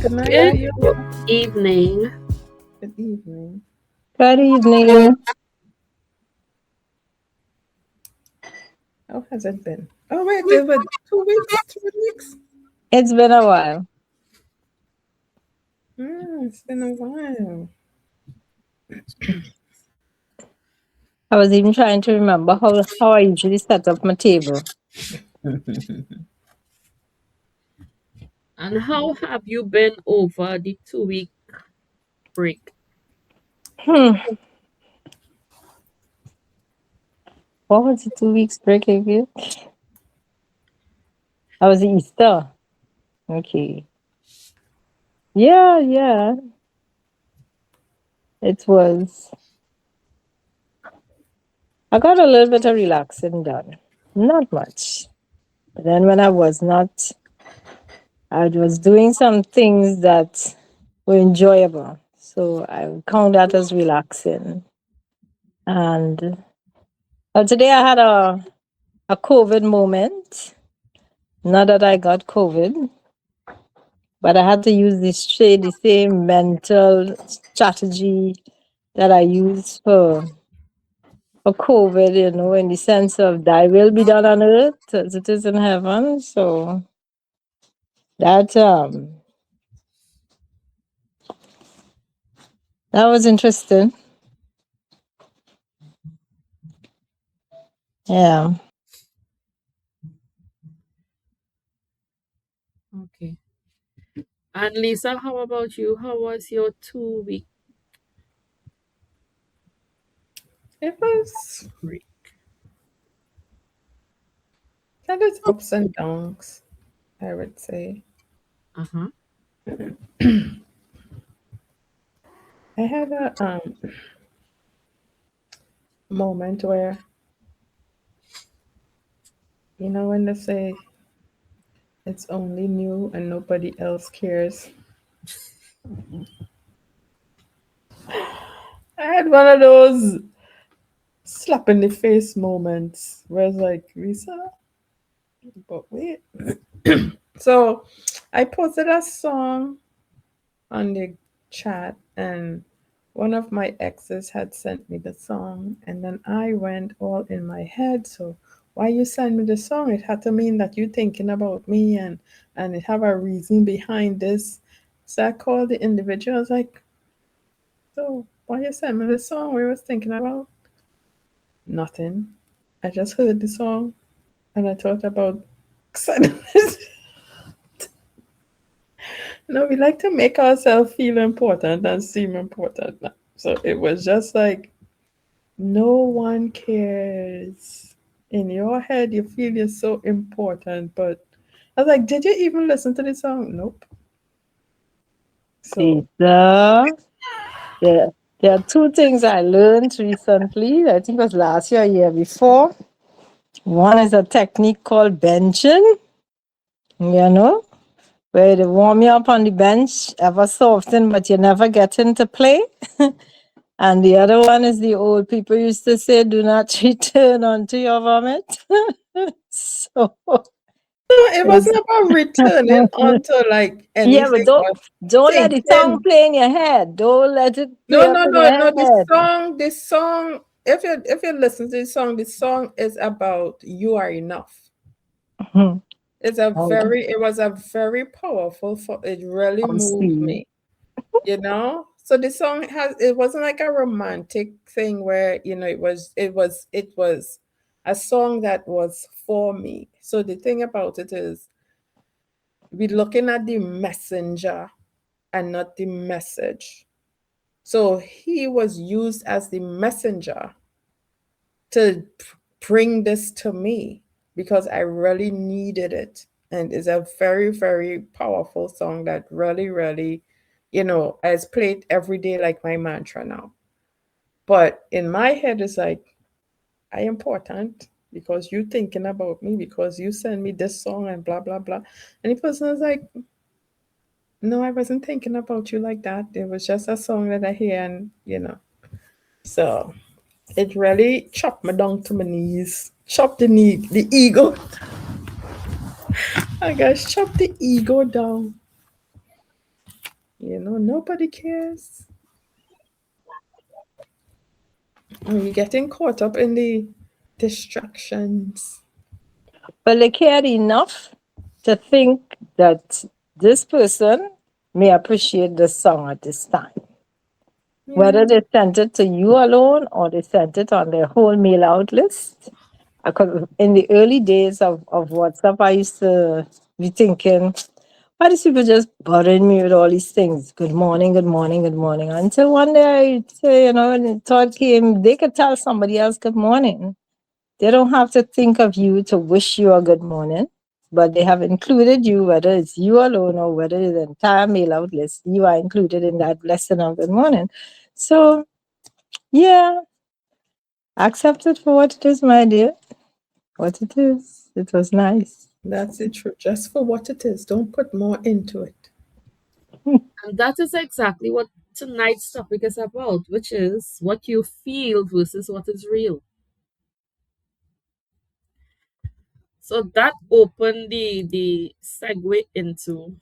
Good night to you. Good evening. Good evening. Good evening. How has it been? Oh wait, it was 2 weeks. 2 weeks. It's been a while. It's been a while. I was even trying to remember how I usually set up my table. And how have you been over the 2 week break? Hmm. What was the 2 weeks break again? I was Easter. Okay. Yeah. It was. I got a little bit of relaxing done. Not much. But then when I was not, I was doing some things that were enjoyable. So I count that as relaxing. And today I had a COVID moment. Not that I got COVID, but I had to use the same mental strategy that I use for COVID, in the sense of thy will be done on earth as it is in heaven. So that that was interesting. Yeah. Okay. And Lisa, how about you? How was your 2 week It was break? kind of ups and downs, I would say. Uh-huh. I had a moment where, when they say it's only new and nobody else cares. I had one of those slap in the face moments where it's like, Lisa, but wait. So I posted a song on the chat, and one of my exes had sent me the song, and then I went all in my head. So why you send me the song? It had to mean that you thinking about me, and it have a reason behind this. So I called the individual. I was like, so why you send me the song? We was thinking about nothing. I just heard the song and I thought about sending it. No, we like to make ourselves feel important and seem important. So it was just like, no one cares. In your head, you feel you're so important. But I was like, did you even listen to the song? Nope. So, Lisa, there are two things I learned recently. I think it was last year or year before. One is a technique called benching, where they warm you up on the bench, ever so often, but you never get into play. And the other one is the old people used to say, do not return onto your vomit. So no, it it's, wasn't about returning onto like yeah, but anything or don't let the song thinking. play in your head. Don't let it No, play up no, in no, no. your head. This song. If you listen to the song is about you are enough. Oh, It was a very powerful. It really I'll moved see. me. So the song it wasn't like a romantic thing where it was a song that was for me. So the thing about it is we're looking at the messenger and not the message. So he was used as the messenger to bring this to me because I really needed it. And it's a very, very powerful song that really, really, is played every day like my mantra now. But in my head, it's like, I important because you thinking about me because you send me this song and blah, blah, blah. And the person is like, no, I wasn't thinking about you like that. It was just a song that I hear and. So it really chopped me down to my knees. Chopped the ego. I guess chop the ego down. Nobody cares. And you're getting caught up in the distractions. But they cared enough to think that this person may appreciate the song at this time. Yeah, Whether they sent it to you alone or they sent it on their whole mail out list. Because in the early days of WhatsApp, I used to be thinking, why these people just bothering me with all these things? Good morning, good morning, good morning. Until one day I say, when the thought came, they could tell somebody else good morning. They don't have to think of you to wish you a good morning, but they have included you, whether it's you alone or whether it's the entire mail out list, you are included in that lesson of good morning. So, yeah, accept it for what it is, my dear. What it is. It was nice. that's the truth. Just for what it is. Don't put more into it. And that is exactly what tonight's topic is about, which is what you feel versus what is real. So that opened the segue into,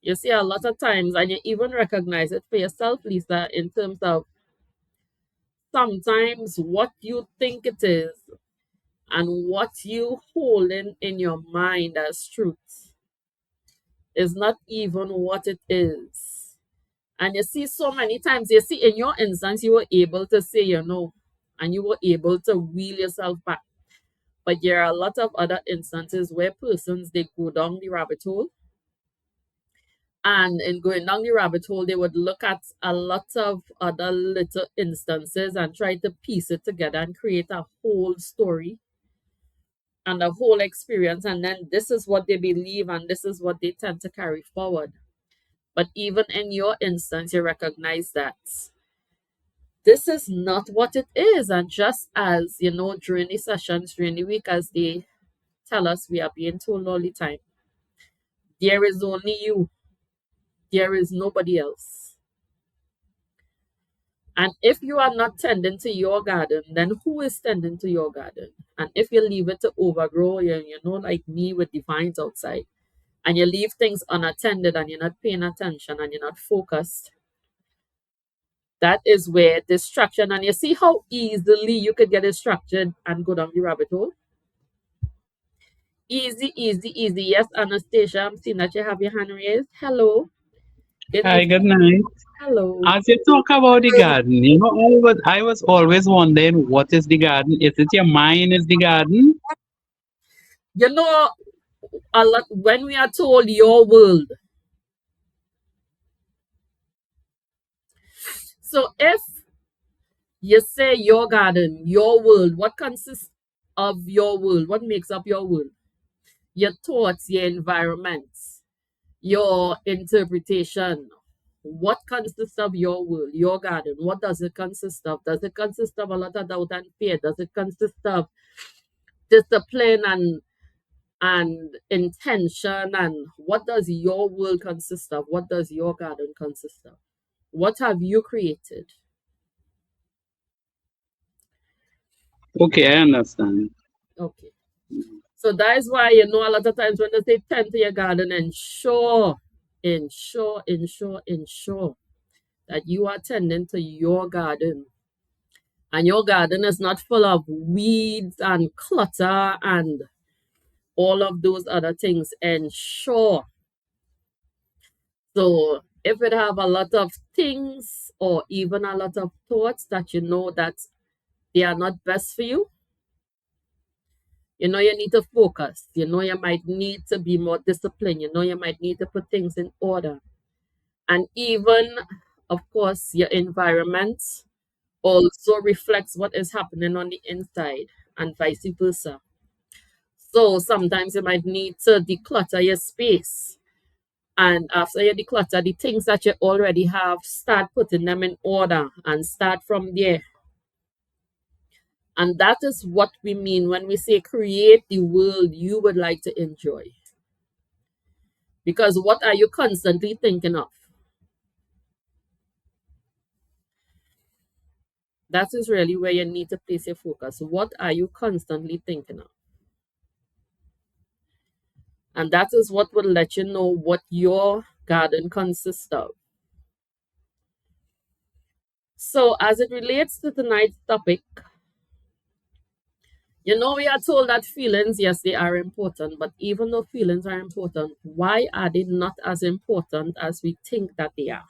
you see, a lot of times, and you even recognize it for yourself, Lisa, in terms of sometimes what you think it is and what you hold in your mind as truth is not even what it is. And you see, so many times, you see, in your instance, you were able to say, and you were able to wheel yourself back. But there are a lot of other instances where persons, they go down the rabbit hole. And in going down the rabbit hole, they would look at a lot of other little instances and try to piece it together and create a whole story and a whole experience. And then this is what they believe and this is what they tend to carry forward. But even in your instance, you recognize that this is not what it is. And just as, during the sessions, during the week, as they tell us, we are being told all the time, there is only you, there is nobody else. And if you are not tending to your garden, then who is tending to your garden? And if you leave it to overgrow, like me with the vines outside, and you leave things unattended and you're not paying attention and you're not focused, that is where distraction, and you see how easily you could get distracted and go down the rabbit hole. Easy, easy, easy. Yes, Anastasia, I'm seeing that you have your hand raised. Hello. It Hi, is good night. hello. As you talk about the garden, I was always wondering what is the garden? Is it your mind is the garden? You know, a lot when we are told your world. So if you say your garden, your world, what consists of your world? What makes up your world? Your thoughts, your environment, your interpretation. What consists of your world, your garden? What does it consist of? Does it consist of a lot of doubt and fear? Does it consist of discipline and intention? And what does your world consist of? What does your garden consist of? What have you created? Okay, I understand. Okay. So that is why a lot of times when they say tend to your garden, ensure that you are tending to your garden. And your garden is not full of weeds and clutter and all of those other things. Ensure. So if it have a lot of things or even a lot of thoughts that you know that they are not best for you, you need to focus. You might need to be more disciplined. You might need to put things in order. And even, of course, your environment also reflects what is happening on the inside and vice versa. So sometimes you might need to declutter your space. And after you declutter the things that you already have, start putting them in order and start from there. And that is what we mean when we say create the world you would like to enjoy. Because what are you constantly thinking of? That is really where you need to place your focus. What are you constantly thinking of? And that is what will let you know what your garden consists of. So, as it relates to tonight's topic, we are told that feelings, yes, they are important, but even though feelings are important, why are they not as important as we think that they are?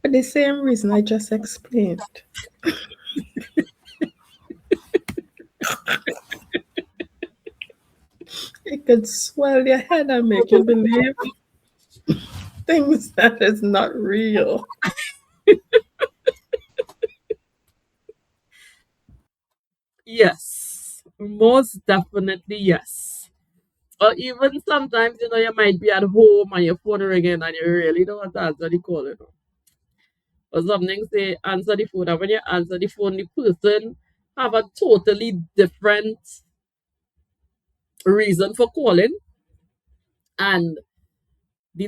For the same reason I just explained. It could swell your head and make you believe things that is not real. Yes, most definitely yes. Or even sometimes, you might be at home and your phone ringing and you really don't want to answer the call, Or something say answer the phone, and when you answer the phone, the person have a totally different reason for calling. And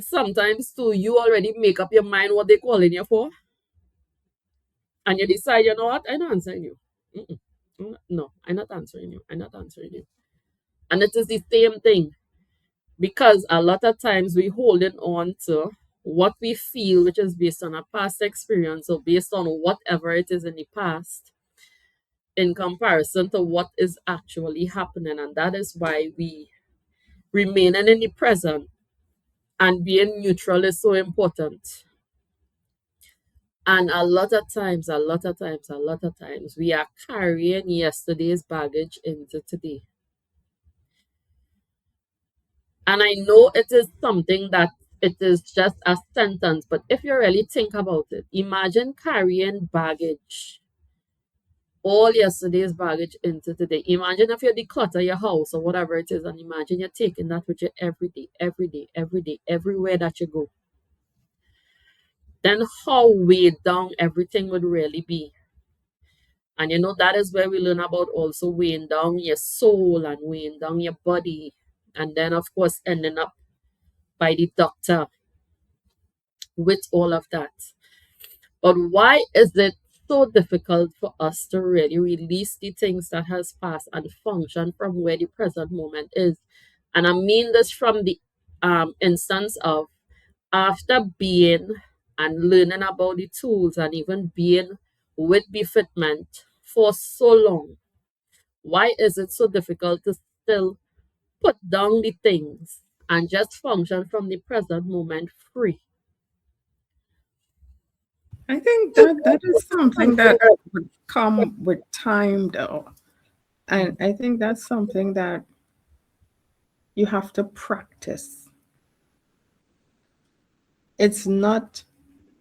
sometimes too, you already make up your mind what they calling you for, and you decide, you know what, I'm not answering you. Mm-mm. No, I'm not answering you. I'm not answering you. And it is the same thing, because a lot of times we holding on to what we feel, which is based on a past experience or based on whatever it is in the past, in comparison to what is actually happening. And that is why we remaining in the present and being neutral is so important. And a lot of times, we are carrying yesterday's baggage into today. And I know it is something that it is just a sentence, but if you really think about it, imagine carrying baggage, all yesterday's baggage into today. Imagine if you declutter your house or whatever it is, and imagine you're taking that with you every day, every day, every day, everywhere that you go. Then how weighed down everything would really be. And that is where we learn about also weighing down your soul and weighing down your body. And then, of course, ending up by the doctor with all of that. But why is it so difficult for us to really release the things that has passed and function from where the present moment is? And I mean this from the instance of, after being and learning about the tools and even being with Befitment for so long, why is it so difficult to still put down the things and just function from the present moment free? I think that is something that would come with time, though. And I think that's something that you have to practice. It's not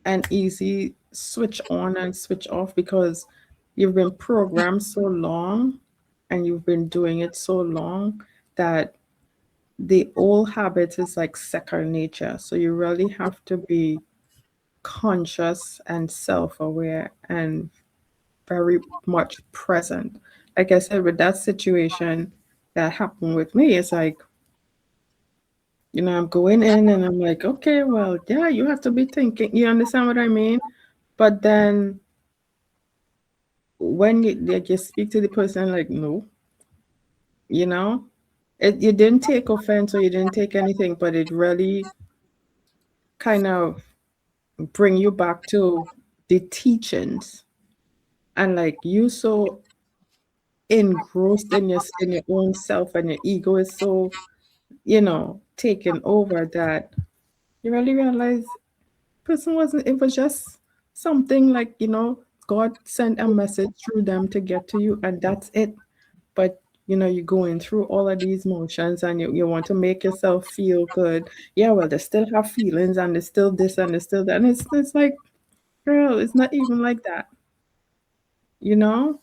an easy switch on and switch off because you've been programmed so long and you've been doing it so long that the old habit is like second nature. So you really have to be conscious and self aware and very much present. Like I said, with that situation that happened with me, it's like, I'm going in and I'm like, okay, well, yeah, you have to be thinking. You understand what I mean? But then when you speak to the person, like, no, you know, you didn't take offense or you didn't take anything, but it really kind of bring you back to the teachings and like you so engrossed in your own self and your ego is so taken over that you really realize person wasn't it was just something like God sent a message through them to get to you and that's it. But you're going through all of these motions and you want to make yourself feel good. Yeah, well, they still have feelings and there's still this and there's still that and it's like, girl, it's not even like that, you know.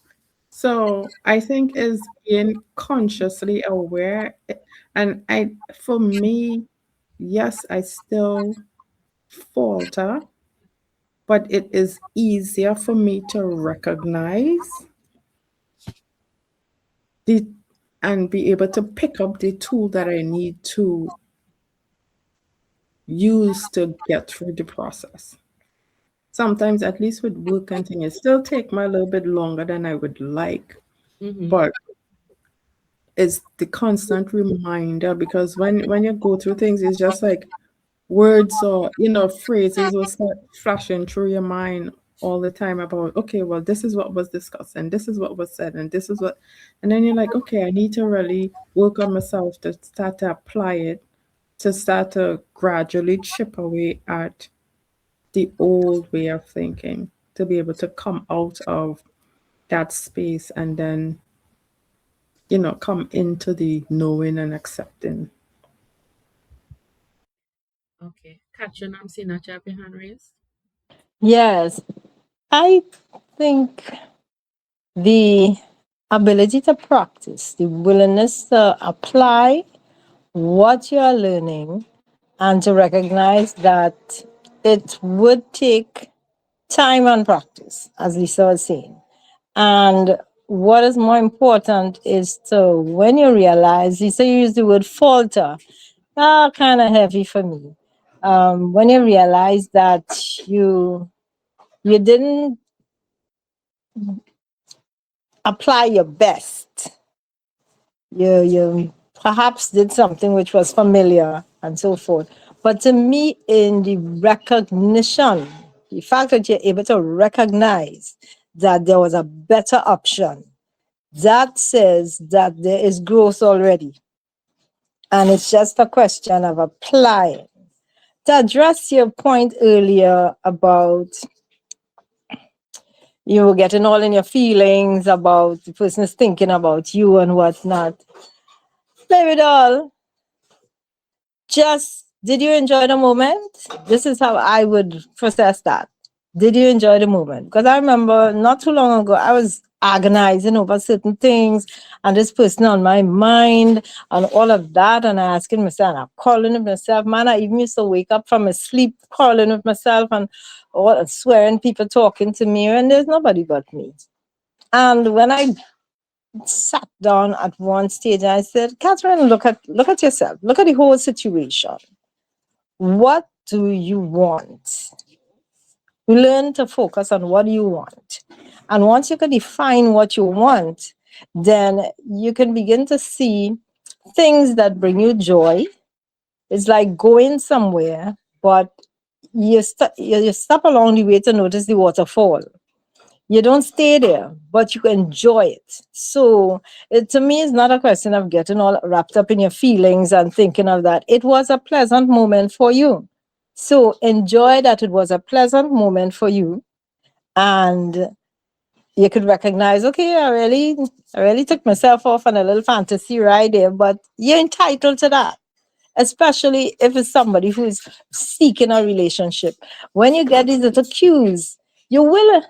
So I think is being consciously aware. And for me, yes, I still falter, but it is easier for me to recognize the and be able to pick up the tool that I need to use to get through the process. Sometimes, at least with work and things, it still take me a little bit longer than I would like, Mm-hmm. but is the constant reminder, because when you go through things, it's just like words or phrases will start flashing through your mind all the time about, okay, well, this is what was discussed and this is what was said and this is what, and then you're like, okay, I need to really work on myself to start to apply it, to start to gradually chip away at the old way of thinking, to be able to come out of that space and then come into the knowing and accepting. Okay. Catherine, I'm seeing that you have your hand raised. Yes, I think the ability to practice, the willingness to apply what you are learning, and to recognize that it would take time and practice, as Lisa was saying. And what is more important is to, when you realize, Lisa used the word falter, kind of heavy for me. When you realize that you didn't apply your best, you perhaps did something which was familiar and so forth. But to me, in the recognition, the fact that you're able to recognize that there was a better option, that says that there is growth already. And it's just a question of applying. To address your point earlier about you were getting all in your feelings about the person is thinking about you and whatnot, play it all. Just, did you enjoy the moment? This is how I would process that. Did you enjoy the moment? Because I remember not too long ago, I was agonizing over certain things and this person on my mind and all of that. And I asking myself, and I'm calling with myself, man, I even used to wake up from a sleep calling with myself and all swearing people talking to me, and there's nobody but me. And when I sat down at one stage, I said, Catherine, look at yourself, look at the whole situation. What do you want? Learn to focus on what you want. And once you can define what you want, then you can begin to see things that bring you joy. It's like going somewhere, but you stop along the way to notice the waterfall. You don't stay there, but you enjoy it. So to me, it's not a question of getting all wrapped up in your feelings and thinking of that. It was a pleasant moment for you. So enjoy that it was a pleasant moment for you. And you could recognize, okay, I really took myself off on a little fantasy ride there, but you're entitled to that, especially if it's somebody who's seeking a relationship. When you get these little cues, you will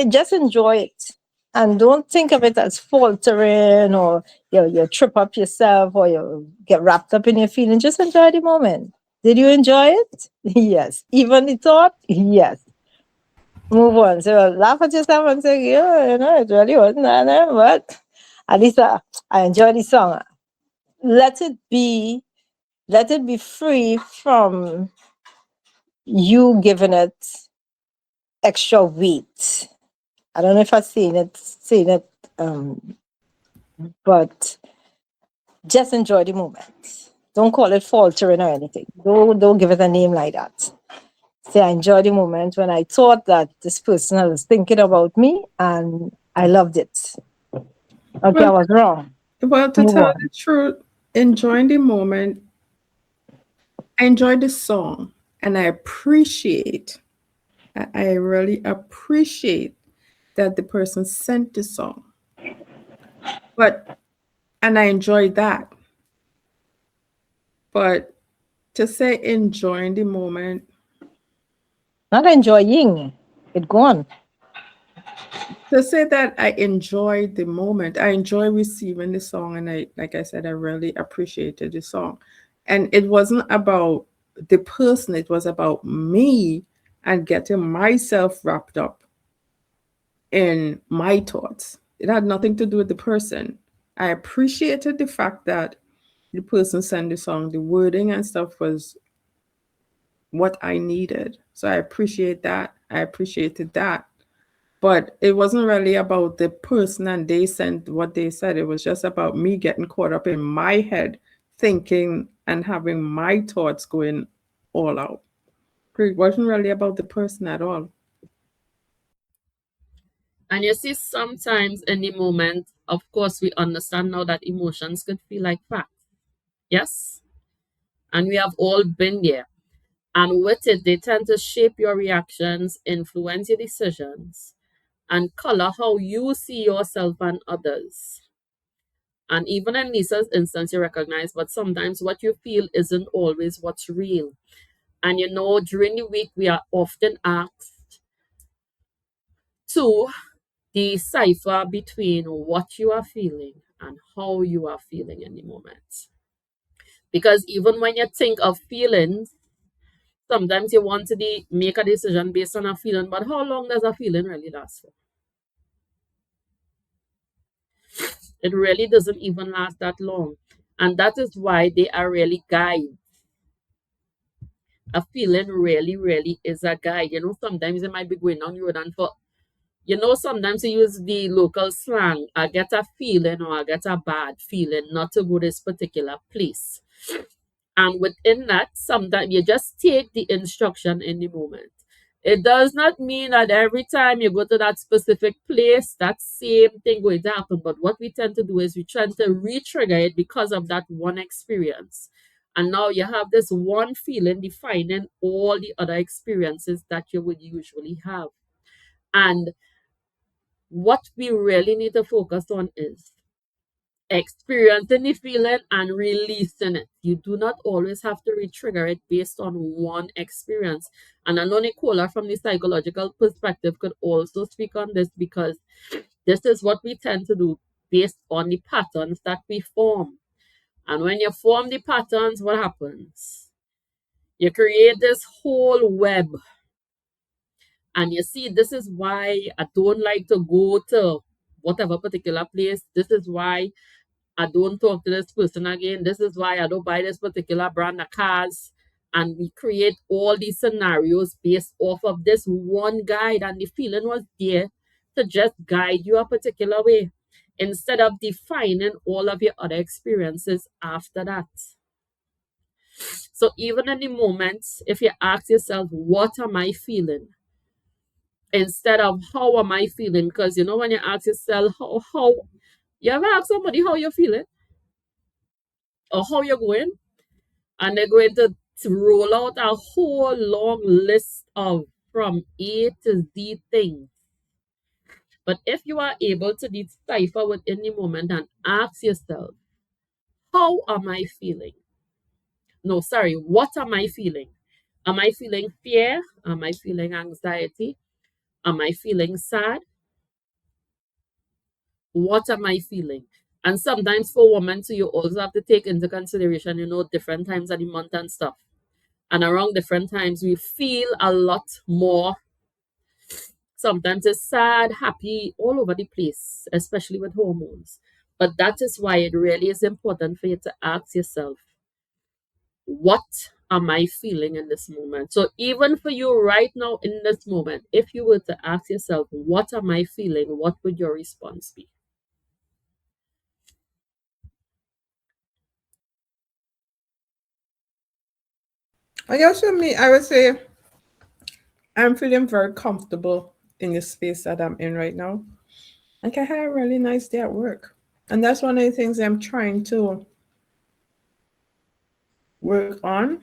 just enjoy it. And don't think of it as faltering or you trip up yourself or you get wrapped up in your feelings. Just enjoy the moment. Did you enjoy it? Yes. Even the thought? Yes. Move on. So laugh at yourself and say, yeah, it really wasn't that, but at least I enjoy the song. Let it be let it be free from you giving it extra weight. I don't know if I've seen it, um, but just enjoy the moment. Don't call it faltering or anything. Don't give it a name like that. Say I enjoy the moment when I thought that this person was thinking about me and I loved it. Okay, I Well, was wrong. well, to Move tell the on. truth, enjoying the moment, I enjoy the song and I appreciate, I really appreciate that the person sent the song. But, and I enjoyed that. But to say enjoying the moment, Not enjoying it gone. to say that I enjoyed the moment, I enjoy receiving the song, and like I said, I really appreciated the song. And it wasn't about the person, it was about me and getting myself wrapped up in my thoughts. It had nothing to do with the person. I appreciated the fact that the person sent the song, the wording and stuff was what I needed. So I appreciate that. I appreciated that. but it wasn't really about the person and they sent what they said. It was just about me getting caught up in my head, thinking and having my thoughts going all out. It wasn't really about the person at all. And you see, sometimes in the moment, of course, we understand now that emotions could feel like facts. Yes? And we have all been there. And with it, they tend to shape your reactions, influence your decisions, and color how you see yourself and others. And even in Lisa's instance, you recognize, but sometimes what you feel isn't always what's real. And you know, during the week, we are often asked to decipher between what you are feeling and how you are feeling in the moment. Because even when you think of feelings, sometimes you want to make a decision based on a feeling, but how long does a feeling really last for? It really doesn't even last that long. And that is why they are really guides. A feeling really, really is a guide. You know, sometimes you might be going on the road and for, you know, sometimes you use the local slang, I get a feeling or I get a bad feeling not to go this particular place. And within that, sometimes you just take the instruction in the moment. It does not mean that every time you go to that specific place, that same thing going to happen. But what we tend to do is we tend to re-trigger it because of that one experience. And now you have this one feeling defining all the other experiences that you would usually have. And what we really need to focus on is experiencing the feeling and releasing it. You do not always have to re-trigger it based on one experience. And I know Nicola from the psychological perspective could also speak on this because this is what we tend to do based on the patterns that we form. And when you form the patterns, what happens? You create this whole web. And you see, this is why I don't like to go to whatever particular place. This is why I don't talk to this person again. This is why I don't buy this particular brand of cars. And we create all these scenarios based off of this one guide. And the feeling was there to just guide you a particular way instead of defining all of your other experiences after that. So even in the moments, if you ask yourself, what am I feeling? Instead of how am I feeling? Because you know, when you ask yourself how you ever ask somebody how you're feeling or how you're going, and they're going to roll out a whole long list of from A to Z things. But if you are able to decipher within the moment and ask yourself, how am I feeling? No, sorry, what am I feeling? Am I feeling fear? Am I feeling anxiety? Am I feeling sad? What am I feeling? And sometimes for women, so you also have to take into consideration, you know, different times of the month and stuff. And around different times, we feel a lot more. Sometimes it's sad, happy, all over the place, especially with hormones. But that is why it really is important for you to ask yourself, what am I feeling in this moment? So even for you right now in this moment, if you were to ask yourself, what am I feeling? What would your response be? I guess for me, I would say I'm feeling very comfortable in the space that I'm in right now. Like I had a really nice day at work. And that's one of the things I'm trying to work on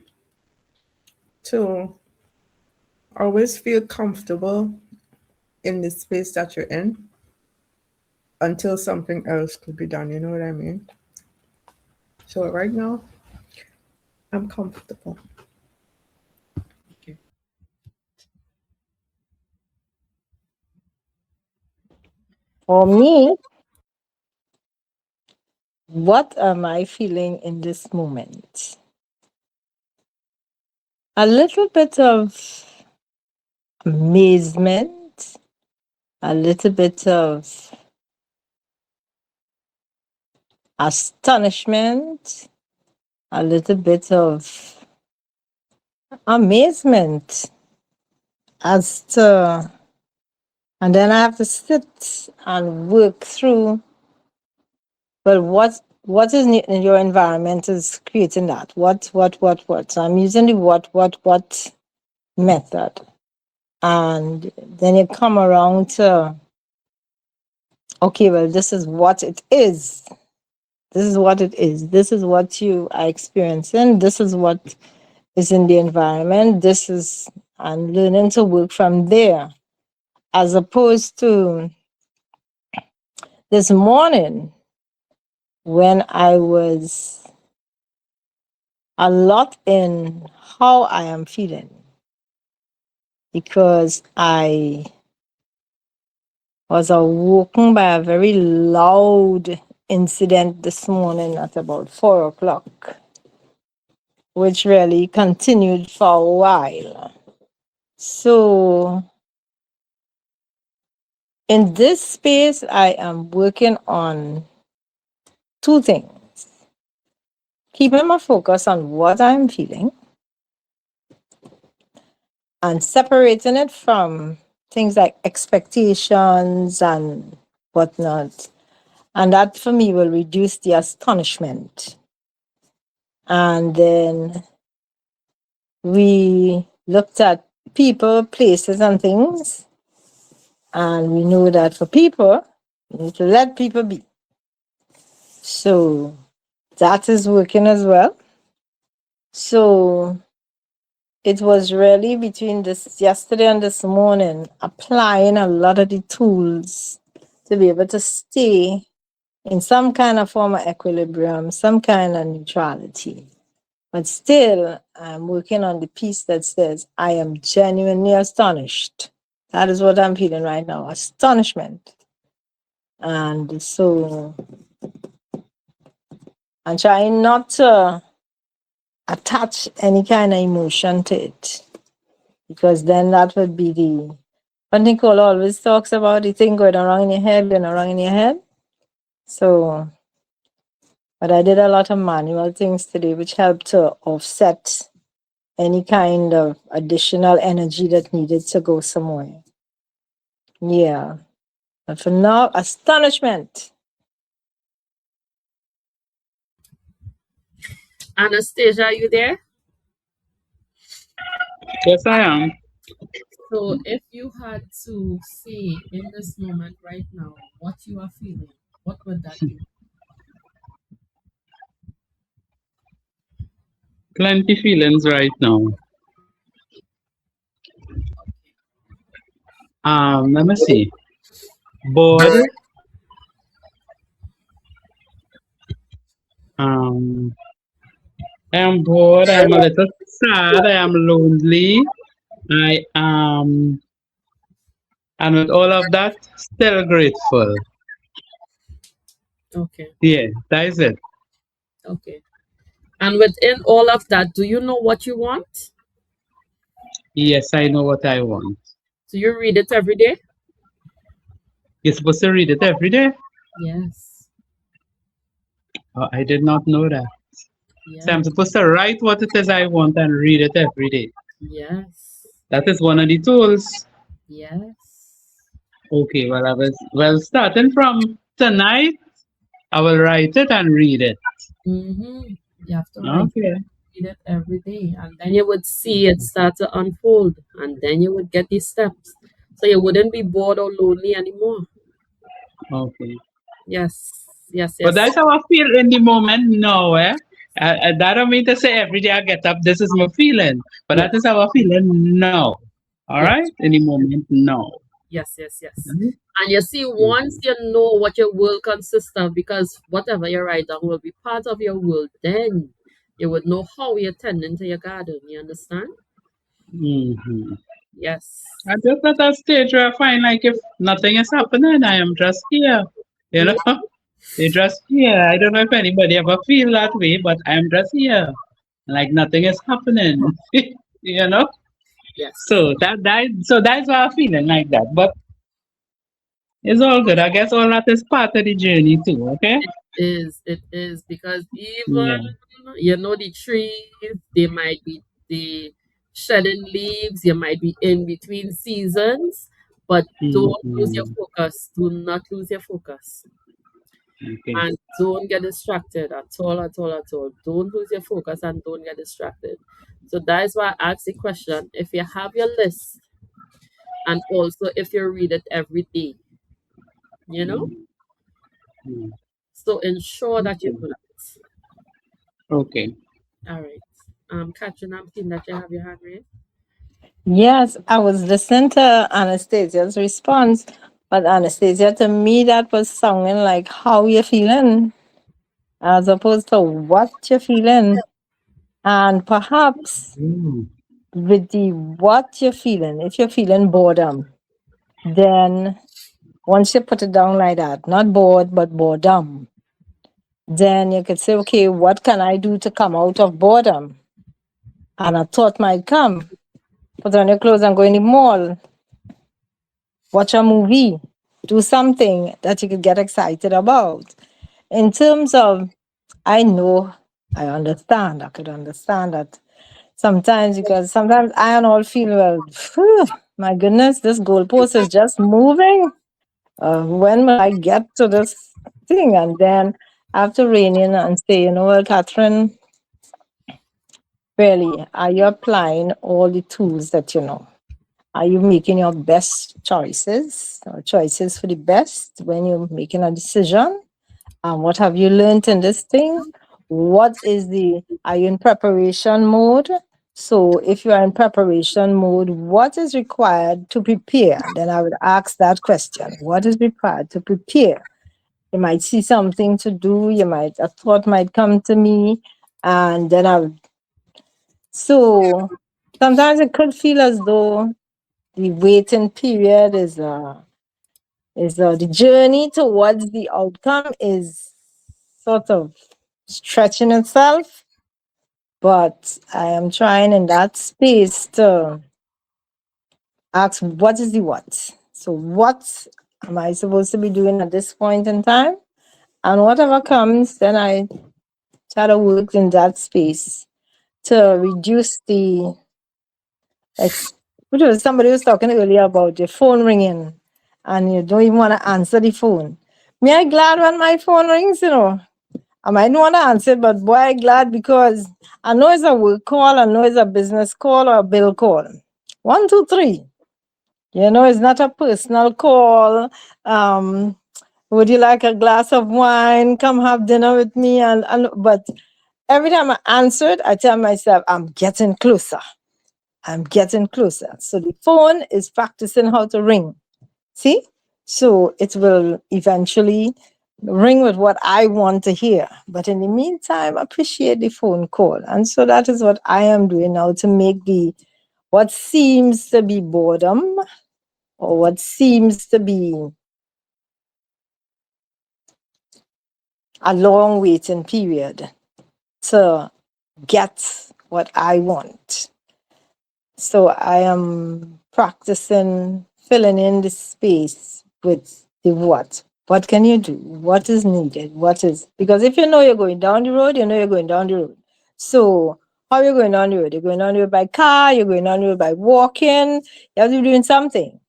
to always feel comfortable in the space that you're in until something else could be done. You know what I mean? So right now, I'm comfortable. Okay. For me, what am I feeling in this moment? A little bit of amazement, a little bit of astonishment, a little bit of amazement as to And then I have to sit and work through, well, what is in your environment is creating that. What. So I'm using the what method. And then you come around to, okay, well, this is what it is. This is what it is. This is what you are experiencing. This is what is in the environment. This is, and learning to work from there, as opposed to this morning when I was a lot in how I am feeling, because I was awoken by a very loud incident this morning at about 4 o'clock, which really continued for a while. So, in this space, I am working on two things: keeping my focus on what I'm feeling and separating it from things like expectations and whatnot. And that for me will reduce the astonishment. And then we looked at people, places, and things. And we know that for people, you need to let people be. So that is working as well. So it was really between this yesterday and this morning, applying a lot of the tools to be able to stay in some kind of form of equilibrium, some kind of neutrality. But still, I'm working on the piece that says, I am genuinely astonished. That is what I'm feeling right now, astonishment. And so I'm trying not to attach any kind of emotion to it, because then that would be the one thing Nicole always talks about, the thing going around in your head, going around in your head. So, but I did a lot of manual things today, which helped to offset any kind of additional energy that needed to go somewhere. Yeah. But for now, astonishment. Anastasia, are you there? Yes, I am. So, if you had to say in this moment right now what you are feeling, what would that be? Plenty feelings right now. Let me see. Bored. Um, I am bored. I am a little sad. I am lonely. I am, and with all of that, still grateful. Okay, Yeah, that is it. okay. And within all of that, do you know what you want? Yes, I know what I want. Do you read it every day? You're supposed to read it every day. Yes, Oh, I did not know that. So I'm yes, supposed to write what it is I want and read it every day. yes, That is one of the tools. yes. Okay, well, starting from tonight, I will write it and read it. Mm-hmm. You have to Okay, read it every day, and then you would see it start to unfold, and then you would get these steps. So you wouldn't be bored or lonely anymore. okay. Yes, yes, But yes, that's how I feel in the moment now, eh? That don't mean to say every day I get up, this is my feeling. But yes, that is how I feel now. All yes, right? In the moment now. yes, yes, yes. Mhm. And you see, once you know what your world consists of, because whatever you write down will be part of your world, then you would know how you're tending to your garden. You understand? Mhm. Yes. I'm just at that stage where I find like if nothing is happening, I am just here. You Yeah. know? You're just here. I don't know if anybody ever feel that way, but I'm just here. Like nothing is happening. you know? Yes. So that's why I'm feeling like that. But it's all good. I guess all that is part of the journey too, okay? It is because even Yeah. the trees, they might be the shedding leaves, you might be in between seasons, But don't lose your Mm-hmm. focus. Do not lose your focus. Okay. And don't get distracted at all, at all, at all. Don't lose your focus and don't get distracted. So that is why I asked the question. If you have your list and also if you read it every day, you know, Mm-hmm. so ensure that you Okay. do that. Okay. All right. Catherine, I'm seeing that you have your hand raised. Yes, I was listening to Anastasia's response, but Anastasia, to me, that was sounding like how you're feeling as opposed to what you're feeling. And perhaps Mm. with the what you're feeling, if you're feeling boredom, then once you put it down like that, not bored, but boredom, then you could say, okay, what can I do to come out of boredom? And a thought might come, put on your clothes and go in the mall, watch a movie, do something that you could get excited about. In terms of, I know, I understand, I could understand that sometimes, because sometimes I and all feel, well, phew, my goodness, this goalpost is just moving. When will I get to this thing? And then after raining and say, you know what, Catherine, really, are you applying all the tools that you know? Are you making your best choices or choices for the best when you're making a decision? What have you learned in this thing? Are you in preparation mode? So if you are in preparation mode, what is required to prepare? Then I would ask that question. What is required to prepare? You might see something to do, a thought might come to me, and then I would, so sometimes it could feel as though the waiting period is the journey towards the outcome is sort of stretching itself, but I am trying in that space to ask what is the what. So what am I supposed to be doing at this point in time? And whatever comes, then I try to work in that space to reduce the which was somebody was talking earlier about your phone ringing and you don't even want to answer the phone. Me, I glad when my phone rings, you know. I might not want to answer, but boy, I glad because I know it's a work call, I know it's a business call or a bill call. One, two, three. You know, it's not a personal call. Um, would you like a glass of wine? Come have dinner with me. But every time I answer it, I tell myself, I'm getting closer. I'm getting closer. So the phone is practicing how to ring. See? So it will eventually ring with what I want to hear. But in the meantime, appreciate the phone call. And so that is what I am doing now to make the what seems to be boredom or what seems to be a long waiting period to get what I want. So I am practicing filling in the space with the what. What can you do? What is needed? What is, because if you know you're going down the road, you know you're going down the road. So how are you going down the road? You're going down the road by car, you're going down the road by walking, you have to be doing something.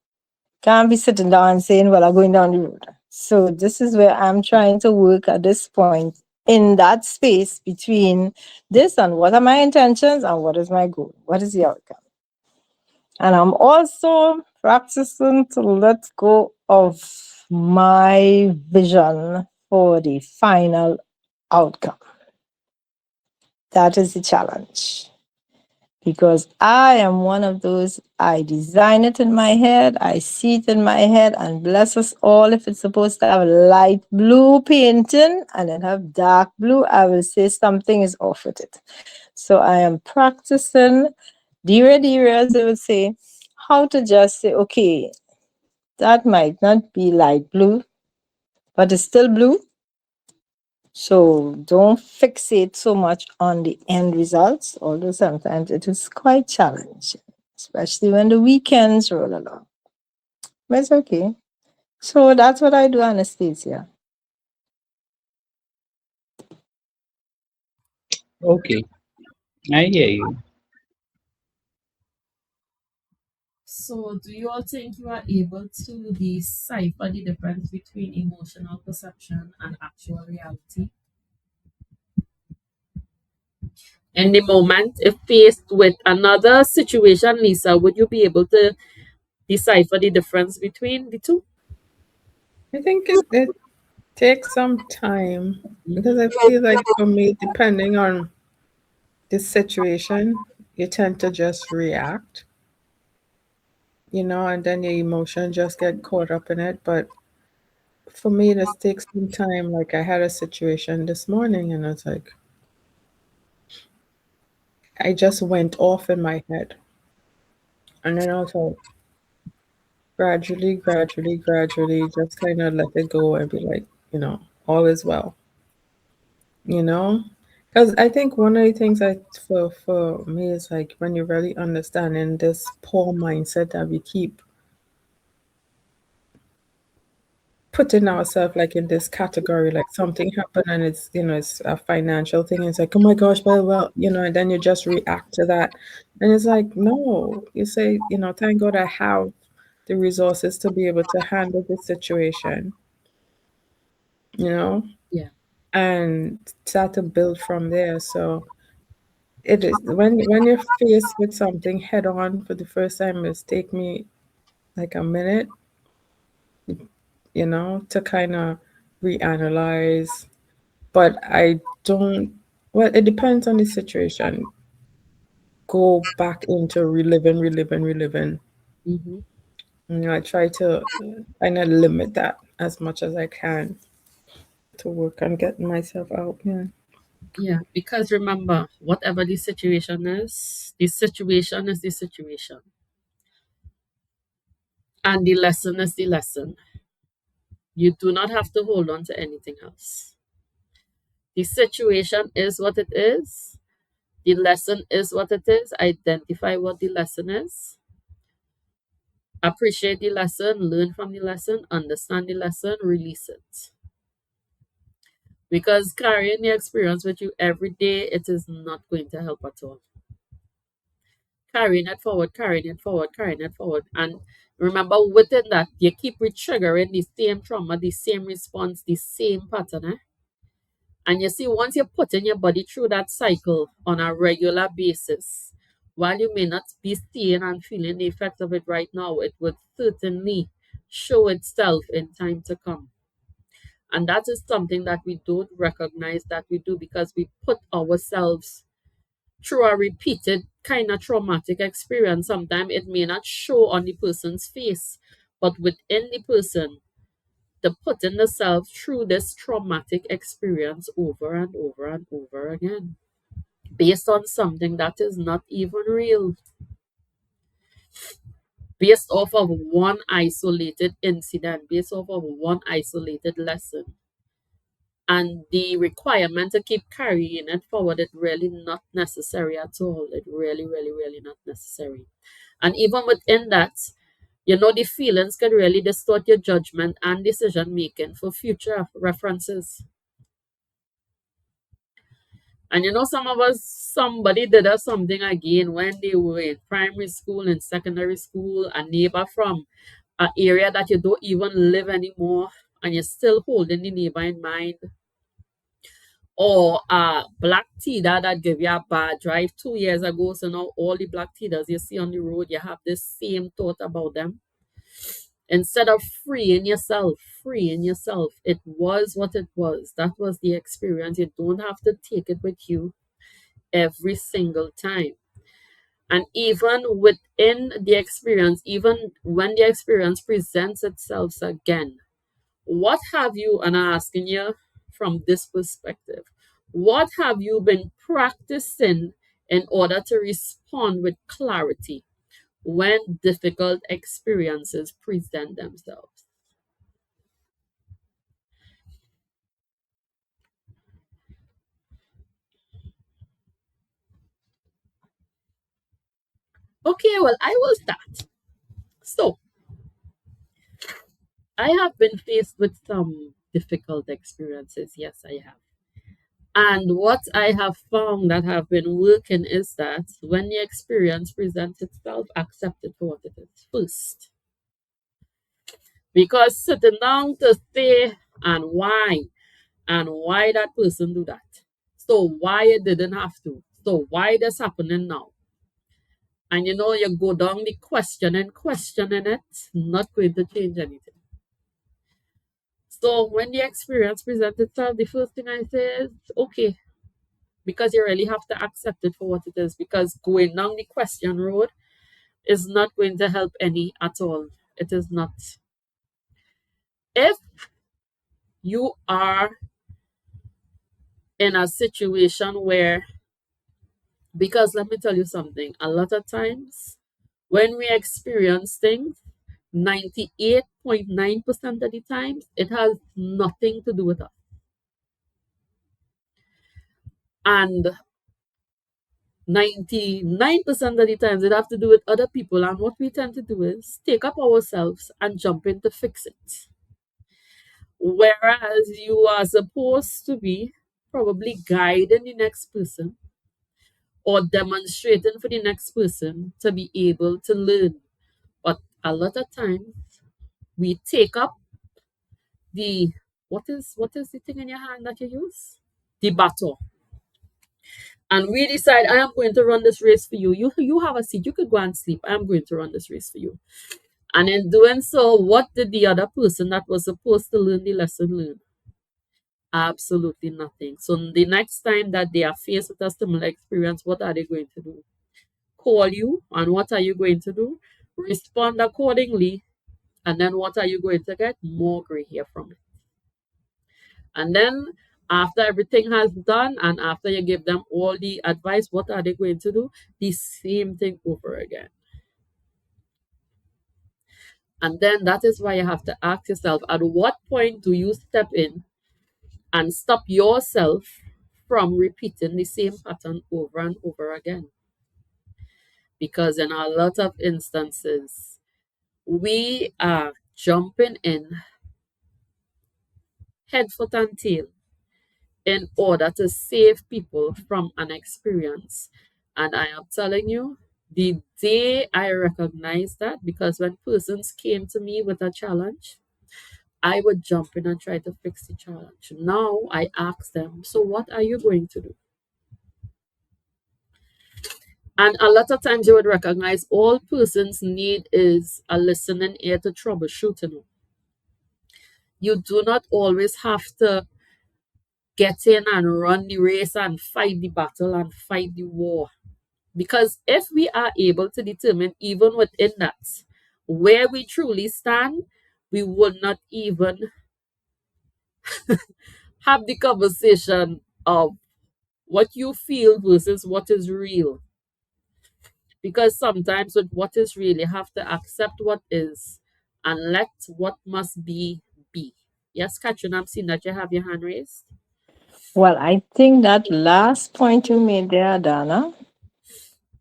Can't be sitting down and saying, well, I'm going down the road. So this is where I'm trying to work at this point in that space between this and what are my intentions and what is my goal? What is the outcome? And I'm also practicing to let go of my vision for the final outcome. That is the challenge. Because I am one of those, I design it in my head, I see it in my head, and bless us all if it's supposed to have light blue painting and then have dark blue, I will say something is off with it. So I am practicing, dear, as they would say, how to just say, okay, that might not be light blue, but it's still blue. So don't fixate so much on the end results, although sometimes it is quite challenging, especially when the weekends roll along. But it's okay. So that's what I do, Anastasia. Okay. I hear you. So, do you all think you are able to decipher the difference between emotional perception and actual reality? In the moment, if faced with another situation, Lisa, would you be able to decipher the difference between the two? I think it takes some time because I Mm-hmm. feel like for me, depending on the situation, you tend to just react, and then your emotion just get caught up in it. But for me, this takes some time. Like I had a situation this morning and it's like, I just went off in my head. And then I was like, gradually, just kind of let it go and be like, all is well, you know? Because I think one of the things for me is like when you really understanding this poor mindset that we keep putting ourselves like in this category, like something happened and it's a financial thing. It's like, oh my gosh, well, and then you just react to that. And it's like, no, you say, thank God I have the resources to be able to handle this situation, you know, Yeah. and start to build from there. So it is when you're faced with something head on for the first time, it's take me like a minute, to kind of reanalyze. But I don't, well, it depends on the situation. Go back into reliving. Mm-hmm. I try to kind of limit that as much as I can to work on getting myself out. Yeah. Yeah, because remember, whatever the situation is the situation, and the lesson is the lesson. You do not have to hold on to anything else. The situation is what it is. The lesson is what it is. Identify what the lesson is. Appreciate the lesson, learn from the lesson, understand the lesson, release it. Because carrying the experience with you every day, it is not going to help at all. Carrying it forward, carrying it forward, carrying it forward. And remember, within that, you keep triggering the same trauma, the same response, the same pattern. And you see, once you're putting your body through that cycle on a regular basis, while you may not be seeing and feeling the effects of it right now, it would certainly show itself in time to come. And that is something that we don't recognize that we do because we put ourselves through a repeated kind of traumatic experience. Sometimes it may not show on the person's face, but within the person, the putting the self through this traumatic experience over and over and over again, based on something that is not even real, based off of one isolated incident, based off of one isolated lesson. And the requirement to keep carrying it forward, it really not necessary at all. It really not necessary. And even within that, the feelings can really distort your judgment and decision making for future references. And some of us, somebody did us something again when they were in primary school and secondary school, a neighbor from an area that you don't even live anymore, and you're still holding the neighbor in mind. Or a black teeter that gave you a bad drive 2 years ago. So now all the black teeters you see on the road, you have this same thought about them. Instead of freeing yourself, it was what it was. That was the experience. You don't have to take it with you every single time. And even within the experience, even when the experience presents itself again, what have you, and I'm asking you from this perspective, what have you been practicing in order to respond with clarity when difficult experiences present themselves? Okay, well, I will start. So, I have been faced with some difficult experiences. Yes, I have. And what I have found that have been working is that when the experience presents itself, accept it for what it is first. Because sitting down to say and why that person do that. So why it didn't have to. So why this happening now? And you go down the questioning it, not going to change anything. So when the experience presents itself, the first thing I say is, okay, because you really have to accept it for what it is. Because going down the question road is not going to help any at all. It is not. If you are in a situation where, because let me tell you something, a lot of times when we experience things, 98.9% of the times, it has nothing to do with us. And 99% of the times, it have to do with other people. And what we tend to do is take up ourselves and jump in to fix it. Whereas you are supposed to be probably guiding the next person or demonstrating for the next person to be able to learn. But a lot of times we take up the what is the thing in your hand that you use? The baton. And we decide, I am going to run this race for you. You have a seat. You could go and sleep. I am going to run this race for you. And in doing so, what did the other person that was supposed to learn the lesson learn? Absolutely nothing. So the next time that they are faced with a similar experience, what are they going to do? Call you, and what are you going to do? Respond accordingly, and then what are you going to get? More gray hair from it. And then after everything has done, and after you give them all the advice, what are they going to do? The same thing over again. And then that is why you have to ask yourself, at what point do you step in and stop yourself from repeating the same pattern over and over again? Because in a lot of instances, we are jumping in head, foot, and tail in order to save people from an experience. And I am telling you, the day I recognized that, because when persons came to me with a challenge, I would jump in and try to fix the challenge. Now I ask them, so what are you going to do? And a lot of times you would recognize all persons need is a listening ear to troubleshooting. You do not always have to get in and run the race and fight the battle and fight the war. Because if we are able to determine, even within that, where we truly stand, we would not even have the conversation of what you feel versus what is real. Because sometimes with what is real, you have to accept what is and let what must be be. Yes, Katrin, I'm seeing that you have your hand raised. Well, I think that last point you made there, Dana,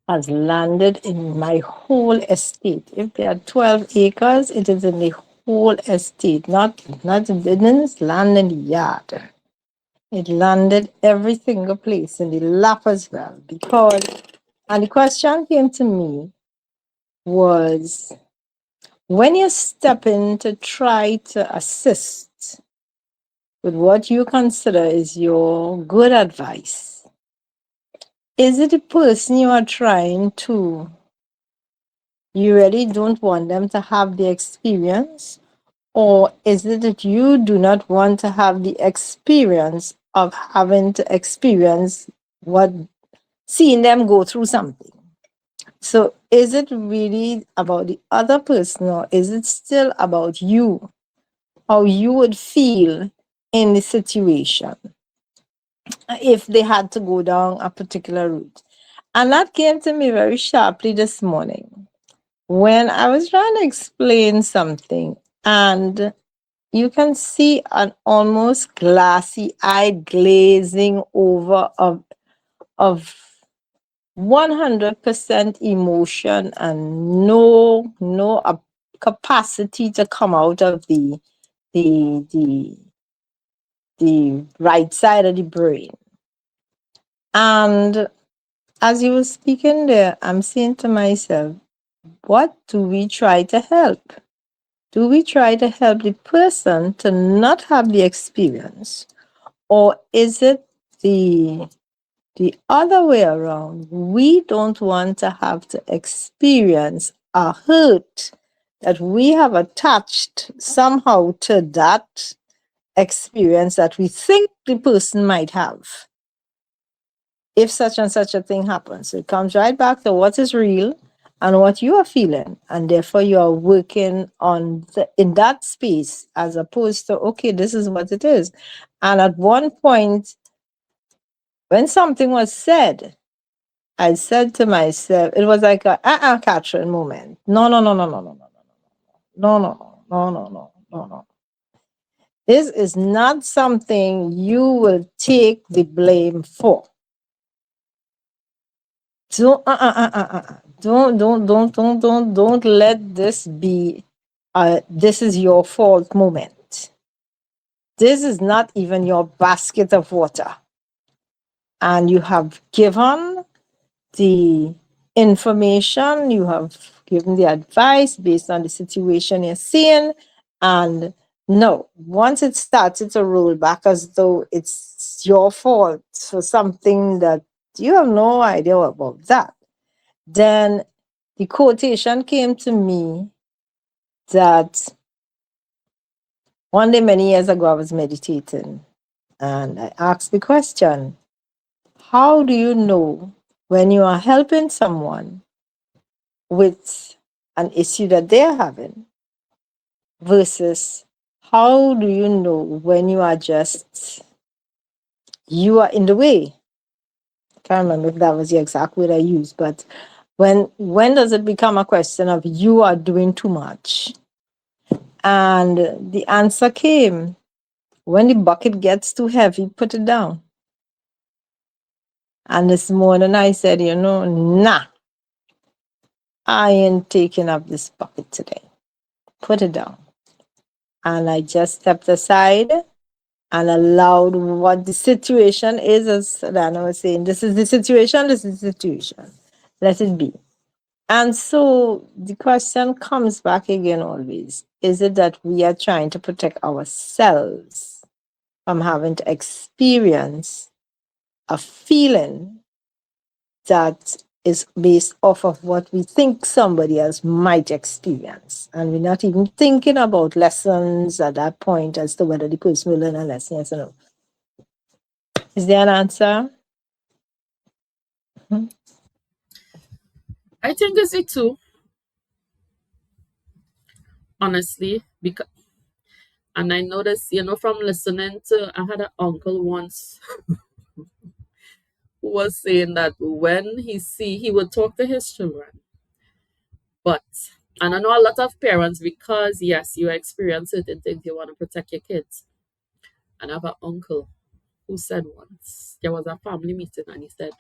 has landed in my whole estate. If there are 12 acres, it is in the whole estate, not it didn't land in the yard. It landed every single place in the lap as well. Because, and the question came to me was, when you step in to try to assist with what you consider is your good advice, is it the person you are trying to, you really don't want them to have the experience? Or is it that you do not want to have the experience of having to experience what, seeing them go through something? So is it really about the other person, or is it still about you? How you would feel in the situation if they had to go down a particular route? And that came to me very sharply this morning when I was trying to explain something, and you can see an almost glassy eye glazing over of 100% emotion and no capacity to come out of the the right side of the brain. And as you were speaking there, I'm saying to myself, what do we try to help? Do we try to help the person to not have the experience? Or is it the other way around? We don't want to have to experience a hurt that we have attached somehow to that experience that we think the person might have if such and such a thing happens. So it comes right back to what is real and what you are feeling. And therefore, you are working on in that space as opposed to, okay, this is what it is. And at one point, when something was said, I said to myself, it was like a Catherine moment. No, no, no, no, no, no, no, no, no, no, no, no, no, no, no. This is not something you will take the blame for. Don't let this be this is your fault moment. This is not even your basket of water. And you have given the information, you have given the advice based on the situation you're seeing. And no, once it started to roll back as though it's your fault for something that you have no idea about that, then the quotation came to me that one day many years ago I was meditating and I asked the question, how do you know when you are helping someone with an issue that they're having versus how do you know when you are in the way? I can't remember if that was the exact word I used, but when does it become a question of you are doing too much? And the answer came, when the bucket gets too heavy, put it down. And this morning I said, nah, I ain't taking up this bucket today. Put it down. And I just stepped aside and allowed what the situation is, as Dana was saying, this is the situation, this is the situation. Let it be. And so the question comes back again always. Is it that we are trying to protect ourselves from having to experience a feeling that is based off of what we think somebody else might experience? And we're not even thinking about lessons at that point as to whether the person will learn a lesson, yes or no. Is there an answer? I think it's it too, honestly, because and I noticed, from listening to, I had an uncle once who was saying that when he would talk to his children, but and I know a lot of parents, because yes, you experience certain things, you want to protect your kids. And I have an uncle who said once there was a family meeting, and he said,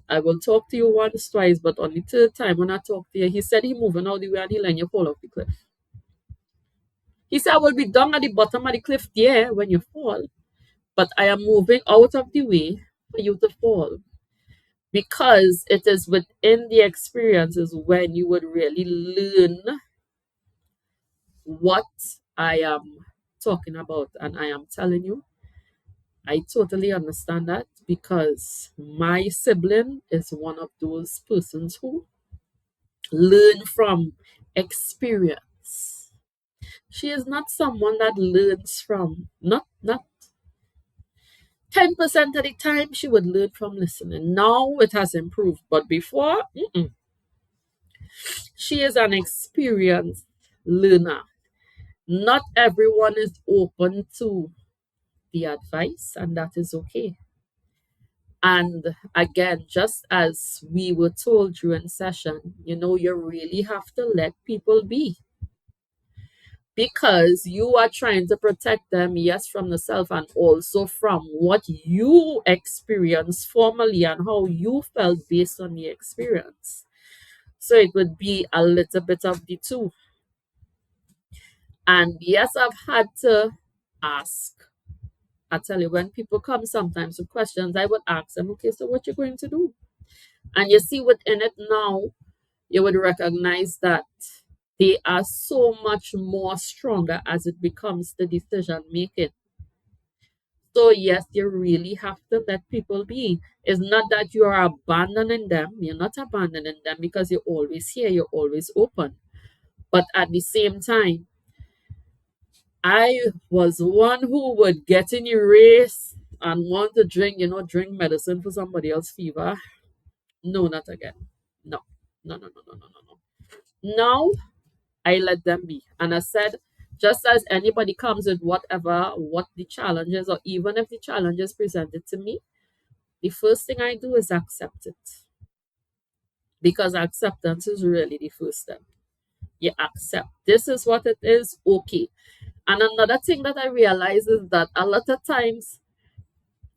I will talk to you once, twice, but only to the time when I talk to you. He said he moving out the way and he let you fall off the cliff. He said, I will be down at the bottom of the cliff there when you fall, but I am moving out of the way for you to fall. Because it is within the experiences when you would really learn what I am talking about. And I am telling you, I totally understand that, because my sibling is one of those persons who learn from experience. She is not someone that learns from, not 10% of the time she would learn from listening. Now it has improved, but before, she is an experienced learner. Not everyone is open to the advice, and that is okay. And again, just as we were told during session, you really have to let people be, because you are trying to protect them, yes, from the self and also from what you experienced formerly and how you felt based on the experience. So it would be a little bit of the two. And yes, I've had to ask I tell you, when people come sometimes with questions, I would ask them, okay, so what you going to do? And you see within it now, you would recognize that they are so much more stronger as it becomes the decision making. So yes, you really have to let people be. It's not that you are abandoning them. You're not abandoning them because you're always here, you're always open. But at the same time, I was one who would get in a race and want to drink, drink medicine for somebody else's fever. No, not again. No, no, no, no, no, no, no, no. Now I let them be. And I said, just as anybody comes with what the challenge is, or even if the challenge is presented to me, the first thing I do is accept it. Because acceptance is really the first step. You accept this is what it is, okay. And another thing that I realize is that a lot of times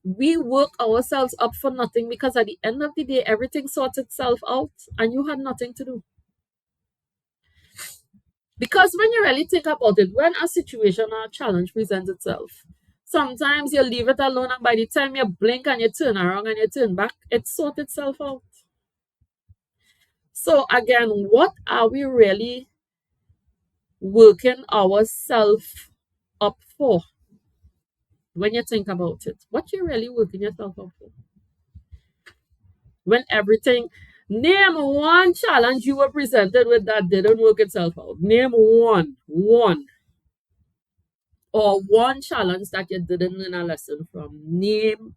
we work ourselves up for nothing because at the end of the day, everything sorts itself out and you had nothing to do. Because when you really think about it, when a situation or a challenge presents itself, sometimes you leave it alone and by the time you blink and you turn around and you turn back, it sorts itself out. So again, what are we really working ourselves up for? When you think about it, what you really working yourself up for? When everything, name one challenge you were presented with that didn't work itself out. Name one, or one challenge that you didn't learn a lesson from. Name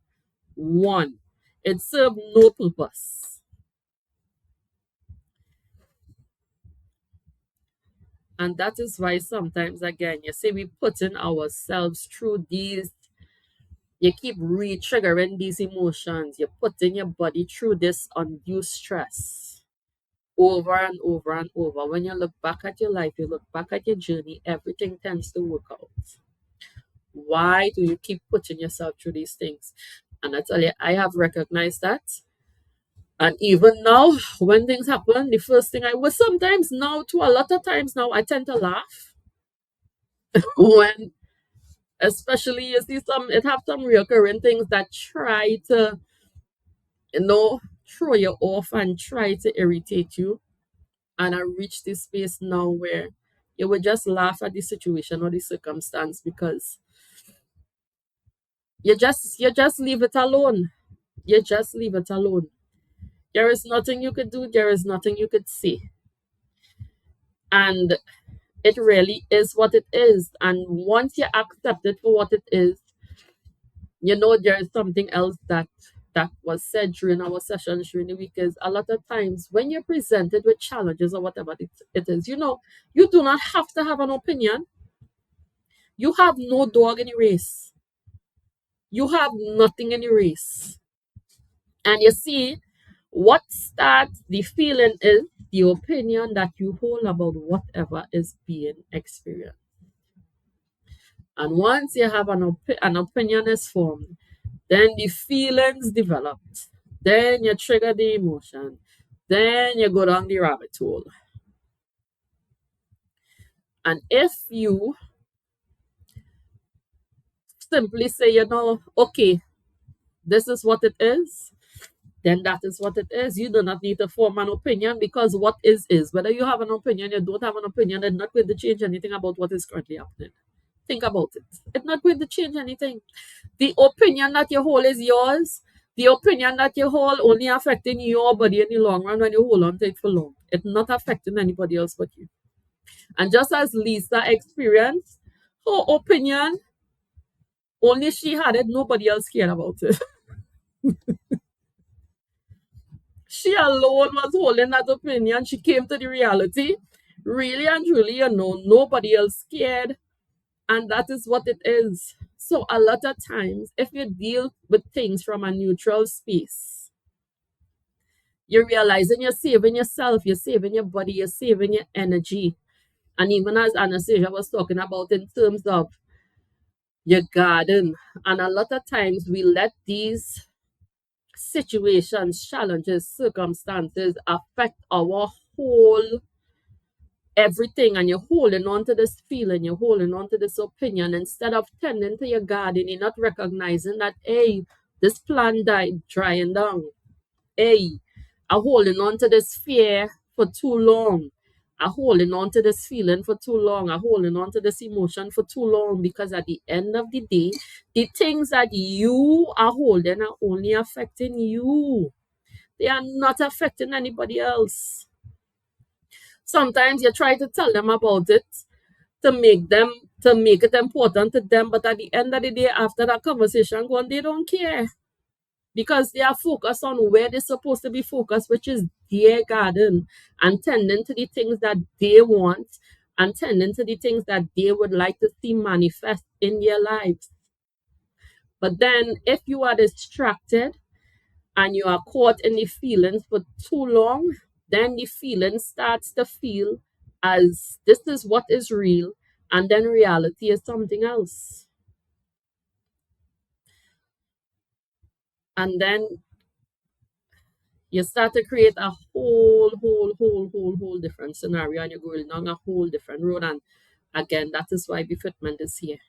one. It served no purpose. And that is why sometimes, again, you see, we put in ourselves through these. You keep re-triggering these emotions. You're putting your body through this undue stress over and over and over. When you look back at your life, you look back at your journey, everything tends to work out. Why do you keep putting yourself through these things? And I tell you, I have recognized that. And even now, when things happen, the first thing I was sometimes now, to a lot of times now, I tend to laugh when, especially you see it have some recurring things that try to, throw you off and try to irritate you. And I reach this space now where you would just laugh at the situation or the circumstance because you just leave it alone. You just leave it alone. There is nothing you could do, there is nothing you could say. And it really is what it is. And once you accept it for what it is, there is something else that was said during our sessions during the week is a lot of times when you're presented with challenges or whatever it is, you do not have to have an opinion. You have no dog in the race. You have nothing in the race. And you see, what starts the feeling is the opinion that you hold about whatever is being experienced. And once you have an opinion is formed, then the feelings developed. Then you trigger the emotion. Then you go down the rabbit hole. And if you simply say, okay, this is what it is, then that is what it is. You do not need to form an opinion because what is. Whether you have an opinion, you don't have an opinion, it's not going to change anything about what is currently happening. Think about it. It's not going to change anything. The opinion that you hold is yours. The opinion that you hold only affecting your body in the long run when you hold on to it for long. It's not affecting anybody else but you. And just as Lisa experienced, her opinion, only she had it, nobody else cared about it. She alone was holding that opinion. She came to the reality. Really and truly, nobody else cared. And that is what it is. So a lot of times, if you deal with things from a neutral space, you're realizing you're saving yourself, you're saving your body, you're saving your energy. And even as Anastasia was talking about in terms of your garden, and a lot of times we let these situations, challenges, circumstances affect our whole everything, and you're holding on to this feeling, you're holding on to this opinion, instead of tending to your garden, you're not recognizing that, hey, this plant died drying down. Hey, I'm holding on to this fear for too long. I'm holding on to this feeling for too long. I'm holding on to this emotion for too long, because at the end of the day, the things that you are holding are only affecting you. They are not affecting anybody else. Sometimes you try to tell them about it to make it important to them, but at the end of the day, after that conversation gone, they don't care, because they are focused on where they're supposed to be focused, which is their garden, and tending to the things that they want, and tending to the things that they would like to see manifest in their lives. But then if you are distracted and you are caught in the feelings for too long, then the feeling starts to feel as this is what is real, and then reality is something else. And then you start to create a whole different scenario, and you're going down a whole different road. And again, that is why befitment is here.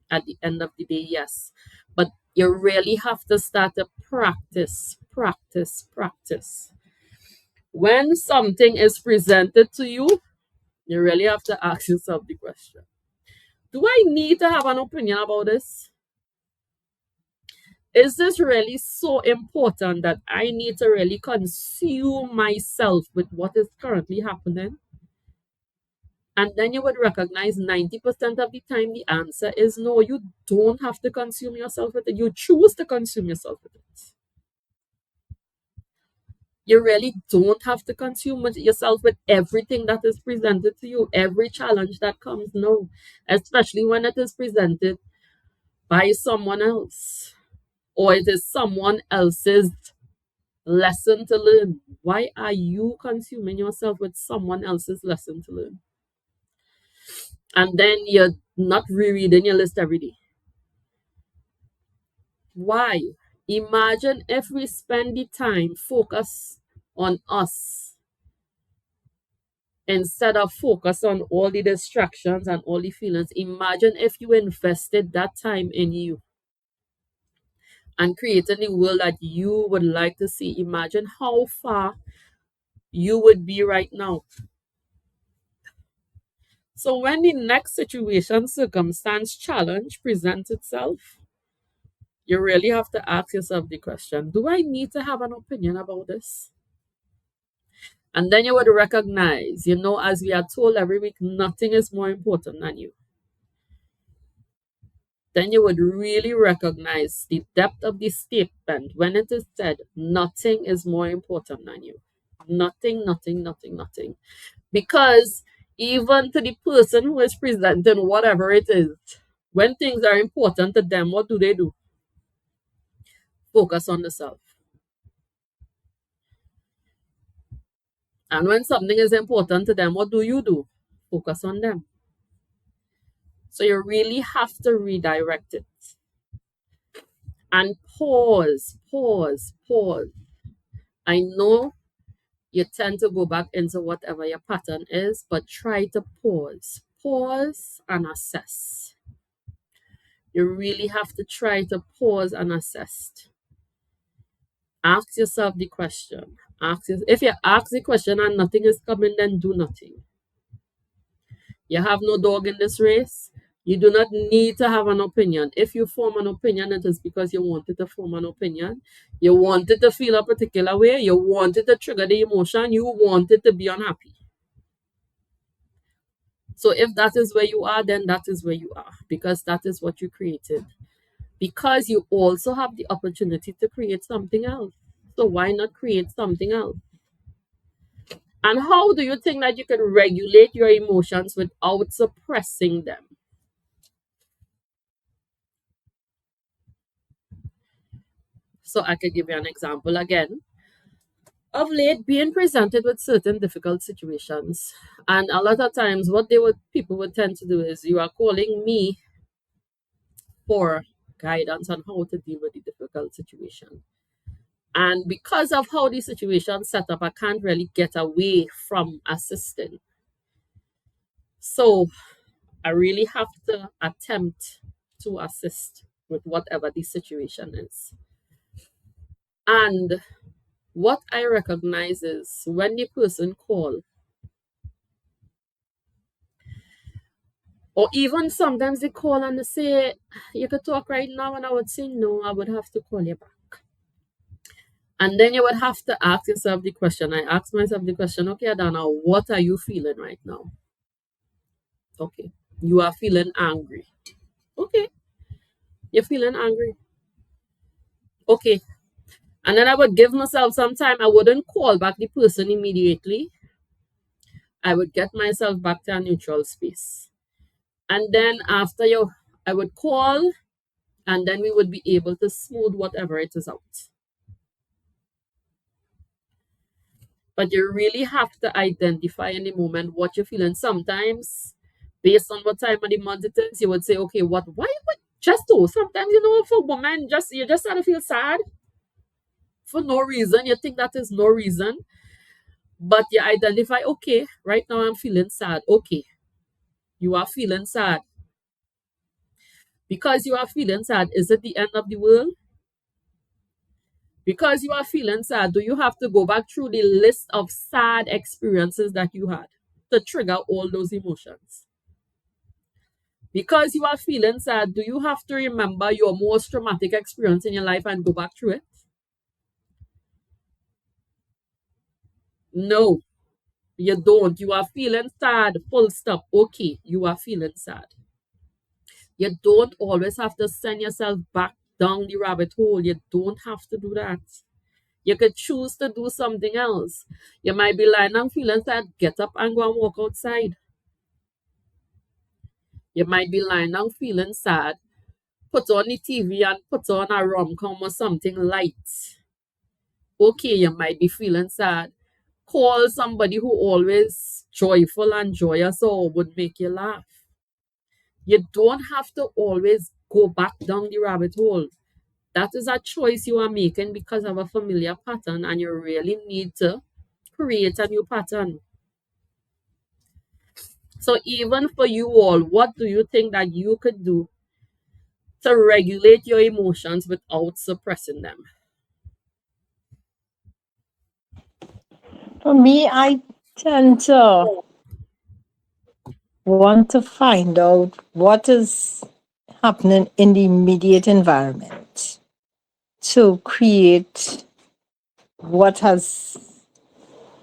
At the end of the day, yes. But you really have to start to practice. When something is presented to you, you really have to ask yourself the question, do I need to have an opinion about this? Is this really so important that I need to really consume myself with what is currently happening? And then you would recognize 90% of the time the answer is no, you don't have to consume yourself with it. You choose to consume yourself with it. You really don't have to consume yourself with everything that is presented to you, every challenge that comes. No, especially when it is presented by someone else, or it is someone else's lesson to learn. Why are you consuming yourself with someone else's lesson to learn? And then you're not rereading your list every day. Why? Imagine if we spend the time focus on us instead of focus on all the distractions and all the feelings. Imagine if you invested that time in you and creating the world that you would like to see. Imagine how far you would be right now. So when the next situation, circumstance, challenge presents itself, you really have to ask yourself the question, do I need to have an opinion about this? And then you would recognize, as we are told every week, nothing is more important than you. Then you would really recognize the depth of the statement when it is said, nothing is more important than you. Nothing, nothing, nothing, nothing. Because even to the person who is presenting whatever it is, when things are important to them, what do? Focus on the self. And when something is important to them, what do? Focus on them. So you really have to redirect it. And pause. I know you tend to go back into whatever your pattern is, but try to pause. Pause and assess. You really have to try to pause and assess. Ask yourself the question. If you ask the question and nothing is coming, then do nothing. You have no dog in this race. You do not need to have an opinion. If you form an opinion, it is because you wanted to form an opinion. You wanted to feel a particular way. You wanted to trigger the emotion. You wanted to be unhappy. So if that is where you are, then that is where you are, because that is what you created. Because you also have the opportunity to create something else. So why not create something else? And how do you think that you can regulate your emotions without suppressing them? So I could give you an example again. Of late, being presented with certain difficult situations, and a lot of times, what people would tend to do is, you are calling me for guidance on how to deal with the difficult situation. And because of how the situation set up, I can't really get away from assisting. So I really have to attempt to assist with whatever the situation is. And what I recognize is when the person call, or even sometimes they call and they say, you could talk right now, and I would say, no, I would have to call you back. And then you would have to ask yourself the question. I ask myself the question, okay, Adana, what are you feeling right now? Okay, you are feeling angry. Okay, you're feeling angry. Okay. And then I would give myself some time. I wouldn't call back the person immediately. I would get myself back to a neutral space. And then after I would call, and then we would be able to smooth whatever it is out. But you really have to identify in the moment what you're feeling. Sometimes, based on what time of the month it is, you would say, okay, why, just do. Sometimes, for women, you just start to feel sad for no reason. You think that is no reason, but you identify, okay, right now I'm feeling sad. Okay, you are feeling sad. Because you are feeling sad, is it the end of the world? Because you are feeling sad, do you have to go back through the list of sad experiences that you had to trigger all those emotions? Because you are feeling sad, do you have to remember your most traumatic experience in your life and go back through it? No, you don't. You are feeling sad, full stop. Okay, you are feeling sad. You don't always have to send yourself back down the rabbit hole. You don't have to do that. You could choose to do something else. You might be lying down feeling sad, get up and go and walk outside. You might be lying down feeling sad, put on the TV and put on a rom-com or something light. Okay, you might be feeling sad. Call somebody who always joyful and joyous or would make you laugh. You don't have to always go back down the rabbit hole. That is a choice you are making because of a familiar pattern, and you really need to create a new pattern. So, even for you all, what do you think that you could do to regulate your emotions without suppressing them? For me, I tend to want to find out what is happening in the immediate environment to create what has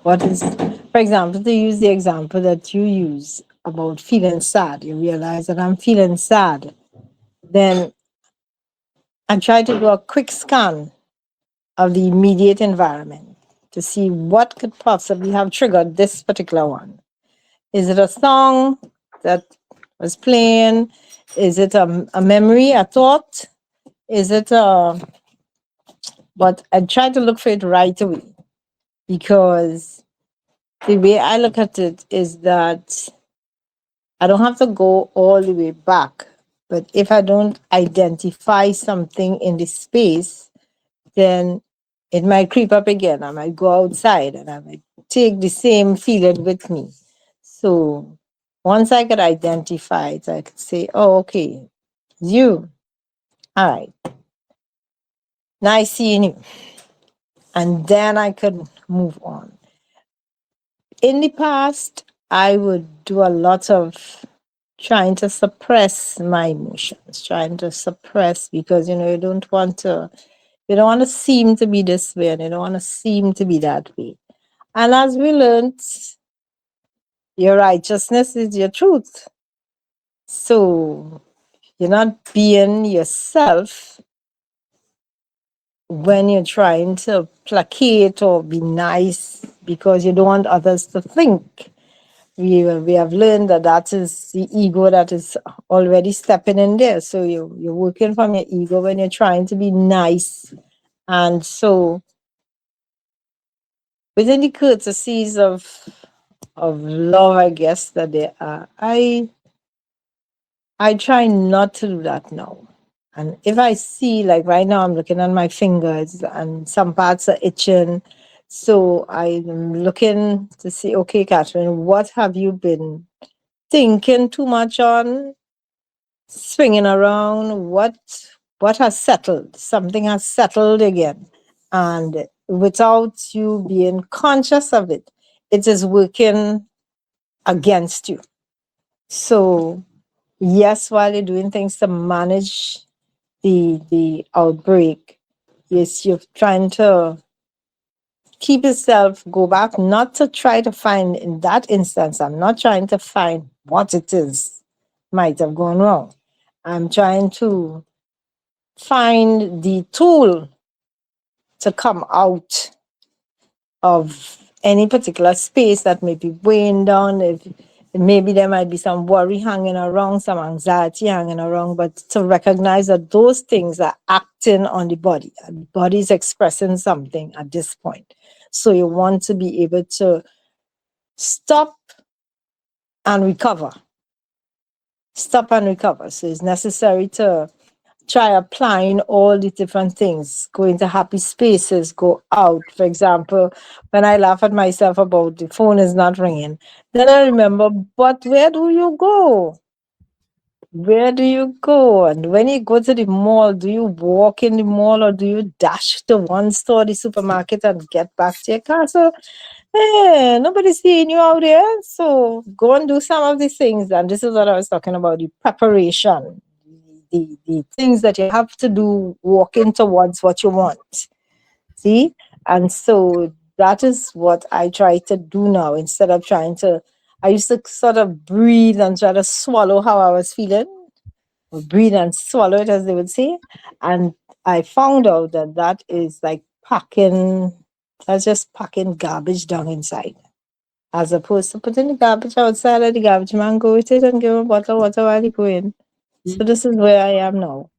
what is, for example, to use the example that you use about feeling sad. You realize that I'm feeling sad, then I try to do a quick scan of the immediate environment to see what could possibly have triggered this particular one. Is it a song that was playing? Is it a memory, a thought? Is it a, but I try to look for it right away, because the way I look at it is that I don't have to go all the way back. But if I don't identify something in the space, then it might creep up again. I might go outside and I might take the same feeling with me. So once I could identify it, I could say, oh, okay, you. All right. Nice seeing you. And then I could move on. In the past, I would do a lot of trying to suppress my emotions, trying to suppress, because you don't want to seem to be this way, and you don't want to seem to be that way. And as we learned, your righteousness is your truth. So you're not being yourself when you're trying to placate or be nice because you don't want others to think. We have learned that that is the ego that is already stepping in there. So you're working from your ego when you're trying to be nice. And so within the courtesies of love, I guess that there are, I try not to do that now. And if I see, like right now, I'm looking at my fingers and some parts are itching. So I'm looking to see, okay, Catherine, what have you been thinking too much on, swinging around. What has settled? Something has settled again, and without you being conscious of it, it is working against you. So yes, while you're doing things to manage the outbreak, yes, you're trying to keep yourself, go back, not to try to find, in that instance, I'm not trying to find what it is might have gone wrong. I'm trying to find the tool to come out of any particular space that may be weighing down. If maybe there might be some worry hanging around, some anxiety hanging around, but to recognize that those things are acting on the body. And the body is expressing something at this point. So you want to be able to stop and recover. Stop and recover. So it's necessary to try applying all the different things, go into happy spaces, go out. For example, when I laugh at myself about the phone is not ringing, then I remember, but where do you go? Where do you go? And when you go to the mall, do you walk in the mall or do you dash to one store, the supermarket, and get back to your car? So, nobody's seeing you out there. So go and do some of these things. And this is what I was talking about, the preparation, the things that you have to do walking towards what you want. See? And so that is what I try to do now instead of trying to. I used to sort of breathe and try to swallow how I was feeling, or breathe and swallow it, as they would say. And I found out that that is like packing, that's just packing garbage down inside, as opposed to putting the garbage outside, and the garbage man go with it and give him a bottle of water while he go in. So Mhm. this is where I am now.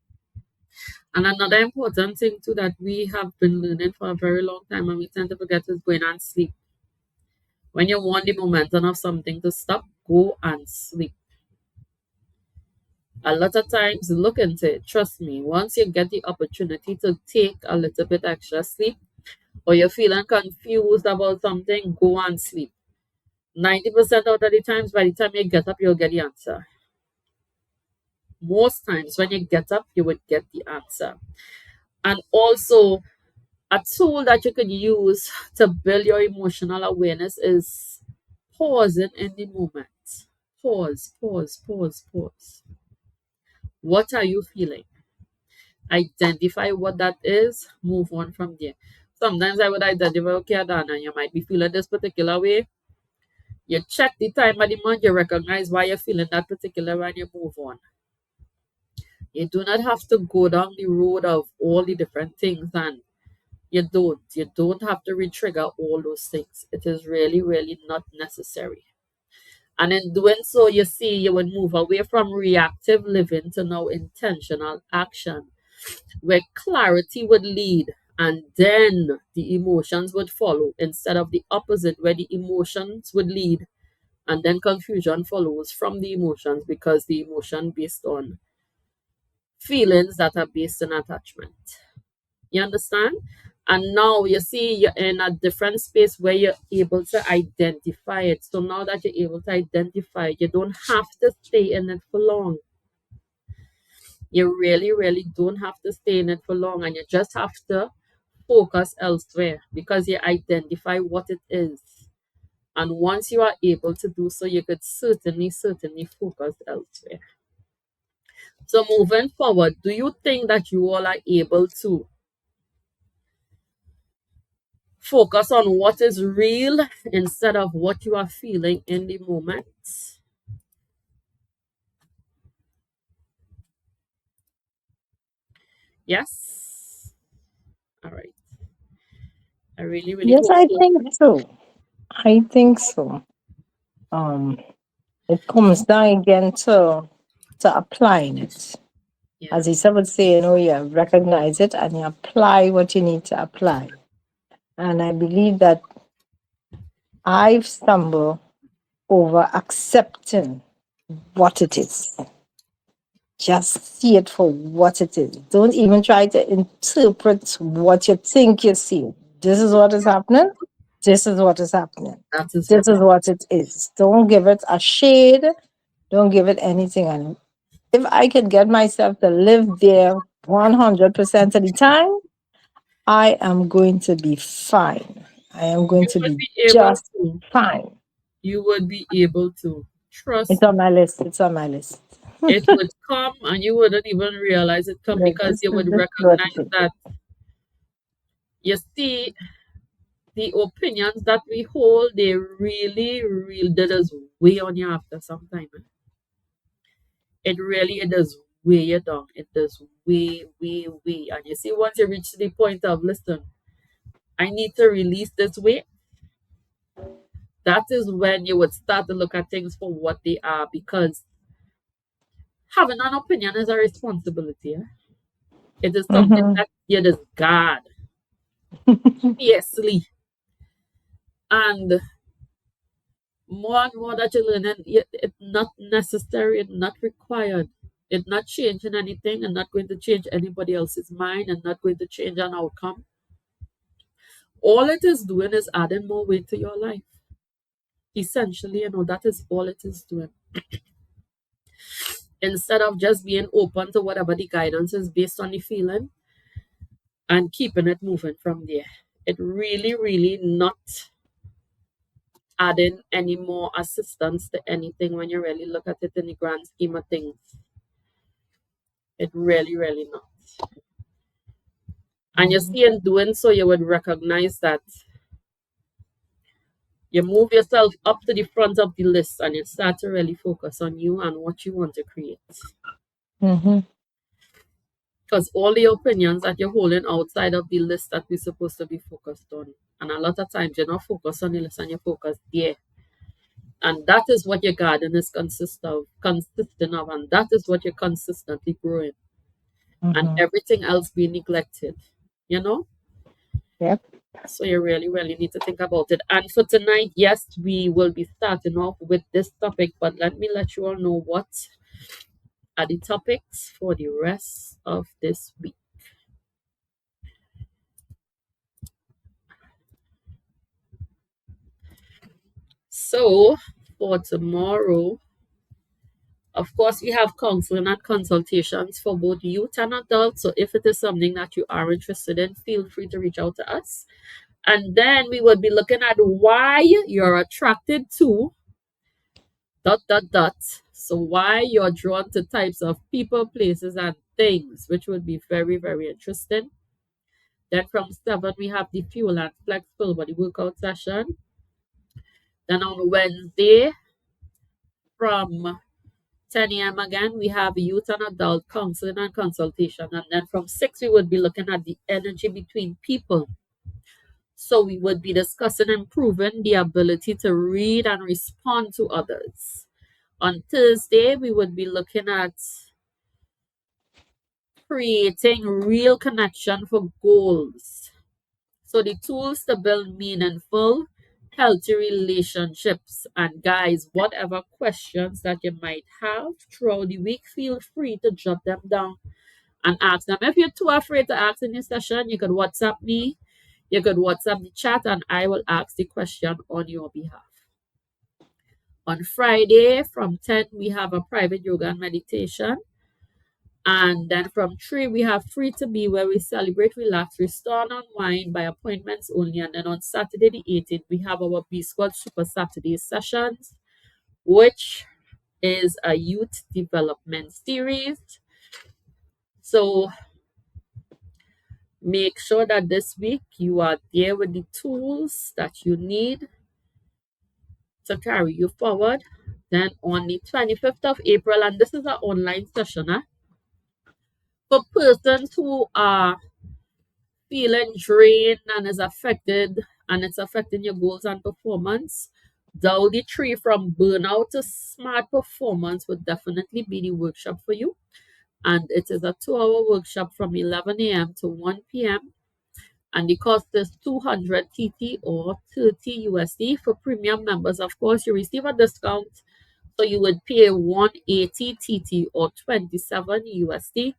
And another important thing too that we have been learning for a very long time and we tend to forget is going and sleep. When you want the momentum of something to stop, go and sleep. A lot of times, look into it. Trust me, once you get the opportunity to take a little bit extra sleep, or you're feeling confused about something, go and sleep. 90% out of the times, by the time you get up, you'll get the answer. Most times, when you get up, you would get the answer. And also, a tool that you could use to build your emotional awareness is pausing in the moment. Pause, pause, pause, pause. What are you feeling? Identify what that is, move on from there. Sometimes I would identify, okay, Adana, you might be feeling this particular way. You check the time of the month, you recognize why you're feeling that particular way, and you move on. You do not have to go down the road of all the different things, and you don't. You don't have to re-trigger all those things. It is really, really not necessary. And in doing so, you see, you would move away from reactive living to now intentional action, where clarity would lead and then the emotions would follow, instead of the opposite, where the emotions would lead and then confusion follows from the emotions because the emotion based on feelings that are based on attachment. You understand? And now you see you're in a different space where you're able to identify it. So now that you're able to identify it, you don't have to stay in it for long. You really, really don't have to stay in it for long, and you just have to focus elsewhere because you identify what it is. And once you are able to do so, you could certainly, certainly focus elsewhere. So moving forward, do you think that you all are able to focus on what is real instead of what you are feeling in the moment? Yes? All right. I really, really Yes, hope I so. think so. I think so. Um, it comes down again to applying it. Yeah. As Isa would say, you recognize it and you apply what you need to apply. And I believe that I've stumbled over accepting what it is. Just see it for what it is. Don't even try to interpret what you think you see. This is what is happening. This is what is happening. That is This what is it what it is. Don't give it a shade. Don't give it anything. And if I could get myself to live there 100% of the time, I am going to be fine. I am going You to would be be able just to. fine. You would be able to. It's Trust on me. my list. It's on my list. It would come and you wouldn't even realize it come Yes, because you would this is what it recognize is. that you see the opinions that we hold, they really does weigh on you after some time. It does weigh you down. It does weigh. And you see, once you reach the point of listen, I need to release this weight, that is when you would start to look at things for what they are because having an opinion is a responsibility. It is something Mm-hmm. that you just guard fiercely. And more and more that you learn, and it's not necessary, it's not required. It's not changing anything and not going to change anybody else's mind and not going to change an outcome. All it is doing is adding more weight to your life. Essentially, that is all it is doing. Instead of just being open to whatever the guidance is based on the feeling and keeping it moving from there. It really not adding any more assistance to anything when you really look at it in the grand scheme of things. It really not. And you see, in doing so, you would recognize that you move yourself up to the front of the list and you start to really focus on you and what you want to create. Mm-hmm. Because all the opinions that you're holding outside of the list that we're supposed to be focused on. And a lot of times you're not focused on the list and you're focused there. And that is what your garden is consisting of, and that is what you're consistently growing. And Mm-hmm. everything else being neglected. You know? Yep. So you really need to think about it. And for tonight, yes, we will be starting off with this topic, but let me let you all know what are the topics for the rest of this week. So for tomorrow, of course, we have counseling and consultations for both youth and adults. So if it is something that you are interested in, feel free to reach out to us. And then we will be looking at why you're attracted to ... So why you're drawn to types of people, places, and things, which would be very interesting. Then from 7, we have the fuel and flex full body workout session. Then on Wednesday, from 10 a.m. again, we have youth and adult counseling and consultation. And then from 6, we would be looking at the energy between people. So we would be discussing improving the ability to read and respond to others. On Thursday, we would be looking at creating real connection for goals. So the tools to build meaningful, healthy relationships. And guys, whatever questions that you might have throughout the week, feel free to jot them down and ask them. If you're too afraid to ask in your session, you could WhatsApp me, you could WhatsApp the chat, and I will ask the question on your behalf. On Friday from 10, we have a private yoga and meditation. And then from 3, we have Free to Be, where we celebrate, relax, restore, and unwind by appointments only. And then on Saturday, the 18th, we have our B Squad Super Saturday sessions, which is a youth development series. So make sure that this week you are there with the tools that you need to carry you forward. Then on the 25th of April, and this is an online session, for persons who are feeling drained and is affected and it's affecting your goals and performance, Dow the Tree from Burnout to Smart Performance would definitely be the workshop for you. And it is a 2-hour workshop from 11 a.m. to 1 p.m. And the cost is 200 TT or 30 USD. For premium members, of course, you receive a discount. So you would pay 180 TT or 27 USD.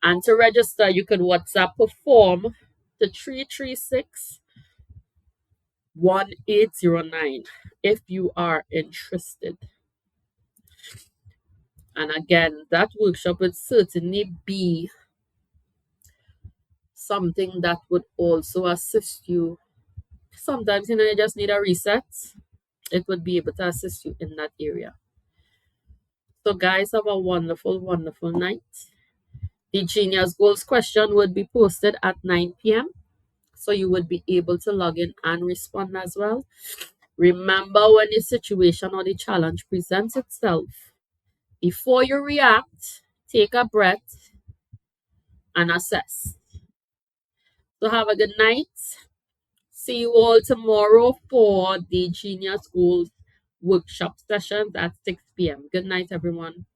And to register, you could WhatsApp Perform to 336-1809 if you are interested. And again, that workshop would certainly be something that would also assist you. Sometimes, you just need a reset. It would be able to assist you in that area. So, guys, have a wonderful, wonderful night. The Genius Goals question would be posted at 9 p.m. So you would be able to log in and respond as well. Remember, when the situation or the challenge presents itself, before you react, take a breath and assess. So have a good night. See you all tomorrow for the Genius Goals workshop sessions at 6 p.m. Good night, everyone.